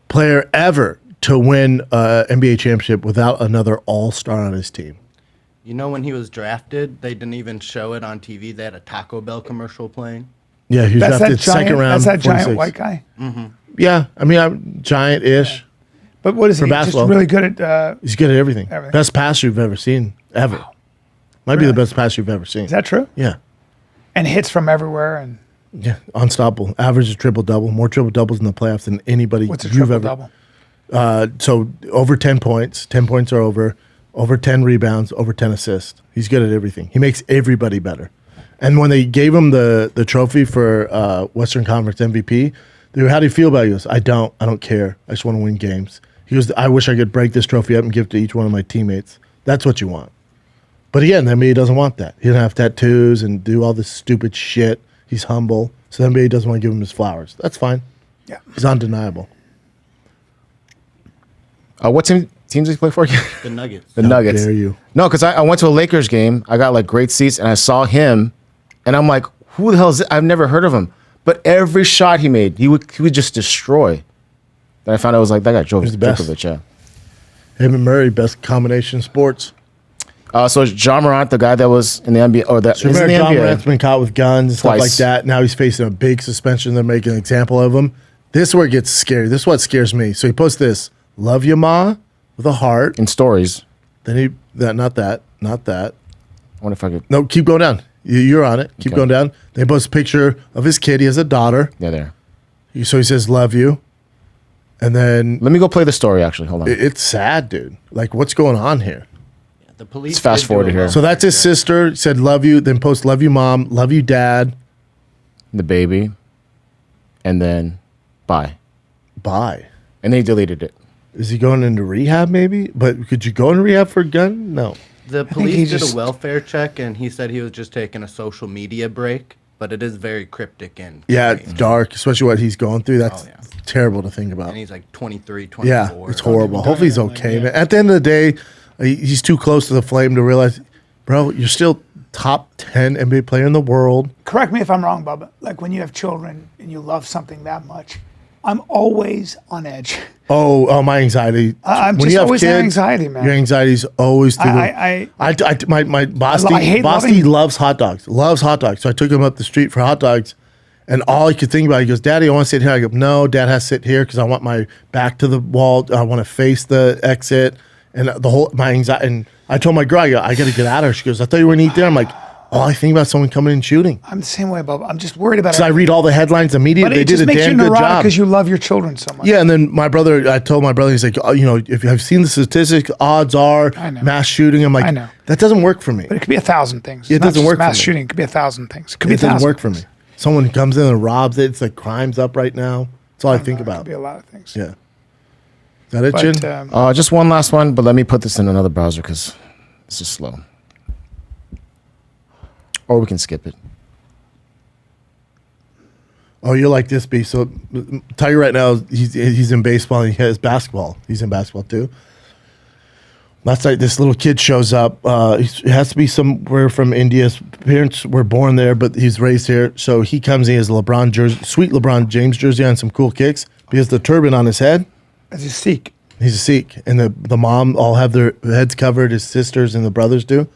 player ever to win NBA championship without another All-Star on his team. You know, when he was drafted, they didn't even show it on TV. They had a Taco Bell commercial playing. Yeah, he was That's that drafted second giant. round. That's that giant 46. white guy. Yeah, I mean, I'm giant-ish. But what is For he? Just basketball. really good at. He's good at everything. Everything. Best passer you've ever seen, ever. Might be Really? the best passer you've ever seen. Is that true? Yeah. And hits from everywhere. And Yeah, unstoppable. Average of triple-double. More triple-doubles in the playoffs than anybody what's a you've triple ever. double? So over 10 points. 10 points or over 10 rebounds, over 10 assists. He's good at everything. He makes everybody better. And when they gave him the trophy for Western Conference MVP, they were, how do you feel about it? He goes, I don't care. I just want to win games. He goes, I wish I could break this trophy up and give it to each one of my teammates. That's what you want. But again, the NBA doesn't want that. He doesn't have tattoos and do all this stupid shit. He's humble. So the NBA doesn't want to give him his flowers. That's fine. Yeah. He's undeniable. What teams does he play for again? The Nuggets. The How Nuggets. dare you. No, because I went to a Lakers game. I got like great seats, and I saw him, and I'm like, who the hell is this? I've never heard of him. But every shot he made, he would just destroy. Then I found out it was like that guy He's the best. Djokovic. Yeah. Him and Murray, best combination sports. So it's John Morant, the guy that was in the NBA, or that So is in remember the John NBA. Morant's been caught with guns and stuff like Twice. that. Now he's facing a big suspension. They're making an example of him. This is where it gets scary. This is what scares me. So he posts this, love you, ma, with a heart. in stories. Then not that. I wonder if I could. No, keep going down. You're on it. Keep Okay. going down. They post a picture of his kid. He has a daughter. Yeah, there. So he says, love you. And then Let me go play the story. Actually, hold on. it's sad, dude. Like, what's going on here? The police. Let's fast did do forward a here. lot. So that's his sister. Said, love you. Then post, love you, mom. Love you, dad. The baby, and then bye, Bye. and then he deleted it. Is he going into rehab maybe? But could you go into rehab for a gun? No. The he police did just- a welfare check, and he said he was just taking a social media break. But it is very cryptic and Yeah, it's dark, especially what he's going through. That's Oh, yeah. terrible to think about. and he's like 23, 24. Yeah, it's horrible. Hopefully he's okay, man. At the end of the day, he's too close to the flame to realize, bro, you're still top 10 NBA player in the world. Correct me if I'm wrong, Bubba. Like when you have children and you love something that much, I'm always on edge. Oh, my anxiety. I'm When just you have always kids, anxiety, man. Your anxiety's always through I my Basti, I hate Basti loving- loves hot dogs. Loves hot dogs. So I took him up the street for hot dogs, and all he could think about, he goes, Daddy, I want to sit here. I go, no, Dad has to sit here because I want my back to the wall. I want to face the exit, and my anxiety. And I told my girl, I got to get out of her. She goes, I thought you were going to eat there. I'm like, all I think about is someone coming in and shooting. I'm the same way, Bubba. I'm just worried about Because I it. read all the headlines immediately. But They it did just a makes you damn good neurotic job. because you love your children so much. Yeah, and then I told my brother, he's like, oh, if I've seen the statistics, odds are I know. mass shooting. I'm like, I know. that doesn't work for me. But it could be 1,000 things. It It's not doesn't just work for mass me. shooting. It could be 1,000 things. It could be It doesn't 1,000. work for me. Someone comes in and robs it. It's like crime's up right now. That's all I think It could about. be a lot of things. Yeah. Is that it, But Chin? Just one last one, but let me put this in another browser because this is slow. Or we can skip it. Oh, you're like this, B. So Tiger right now, he's in baseball and he has basketball. He's in basketball too. Last night, this little kid shows up. He has to be somewhere from India. His parents were born there, but he's raised here. So he comes in, he has a LeBron jersey, sweet LeBron James jersey on some cool kicks. He has the turban on his head. As a Sikh. He's a Sikh. And the mom all have their heads covered, his sisters and the brothers do.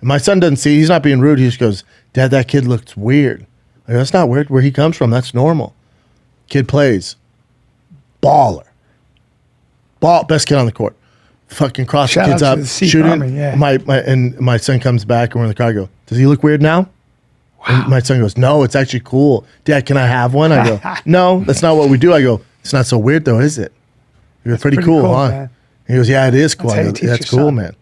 And my son doesn't see. He's not being rude. He just goes, Dad, that kid looks weird. I go, that's not weird. Where he comes from, that's normal. Kid plays. Baller. Best kid on the court. Fucking cross Shout the kids out to up. the Sikh Shooting. Army, yeah. My son comes back and we're in the car. I go, does he look weird now? Wow. And my son goes, no, it's actually cool. Dad, can I have one? I go, no, that's not what we do. I go, it's not so weird though, is it? You're pretty cool, huh? Man. He goes, yeah, it is cool. That's how I you go, teach that's your cool, son. man.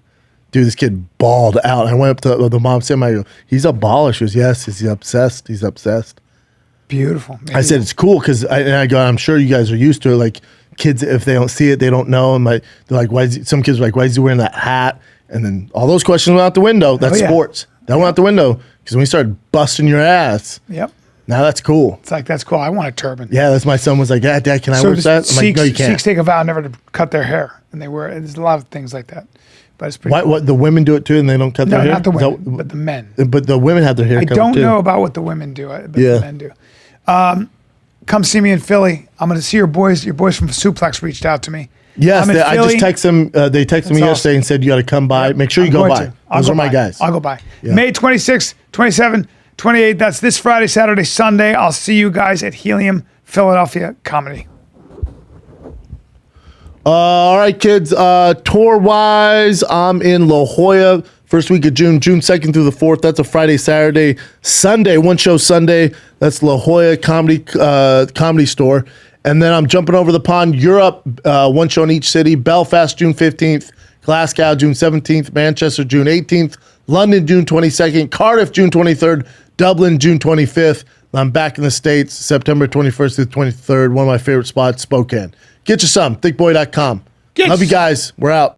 Dude, this kid balled out. I went up to the mom, Sam. I go, he's a baller. She goes, yes, he's obsessed. He's obsessed. Beautiful. Maybe. I said, it's cool because I go, I'm sure you guys are used to it. Like kids, if they don't see it, they don't know. And they're like, some kids are like, why is he wearing that hat? And then all those questions went out the window. That's yeah. sports. That went out the window because when we started busting your ass, Yep. now that's cool. It's like, that's cool. I want a turban. Yeah, that's my son was like, yeah, Dad, can I wear does that? I'm like, no, you can't. Sikhs take a vow never to cut their hair. And they wear, there's a lot of things like that. But it's pretty Why, cool. what, the women do it too and they don't cut No, their hair? not the Is that- women, but the men. But the women have their hair I cut don't too. know about what the women do, but Yeah. the men do. Come see me in Philly. I'm going to see your boys. Your boys from Suplex reached out to me. Yes, I'm in I just Philly. texted them. They texted me That's yesterday and said you got to come by. Make sure you I'm go going by. to. I'll Those go are my by. guys. I'll go by. Yeah. May 26th, 27th, 28th. That's this Friday, Saturday, Sunday. I'll see you guys at Helium Philadelphia Comedy. All right, kids. Tour wise, I'm in La Jolla. First week of June, June 2nd through the 4th. That's a Friday, Saturday, Sunday. One show Sunday. That's La Jolla Comedy Store. And then I'm jumping over the pond, Europe, one show in each city. Belfast, June 15th. Glasgow, June 17th. Manchester, June 18th. London, June 22nd. Cardiff, June 23rd. Dublin, June 25th. I'm back in the States, September 21st through 23rd. One of my favorite spots, Spokane. Get you some, thickboy.com. Love you guys. We're out.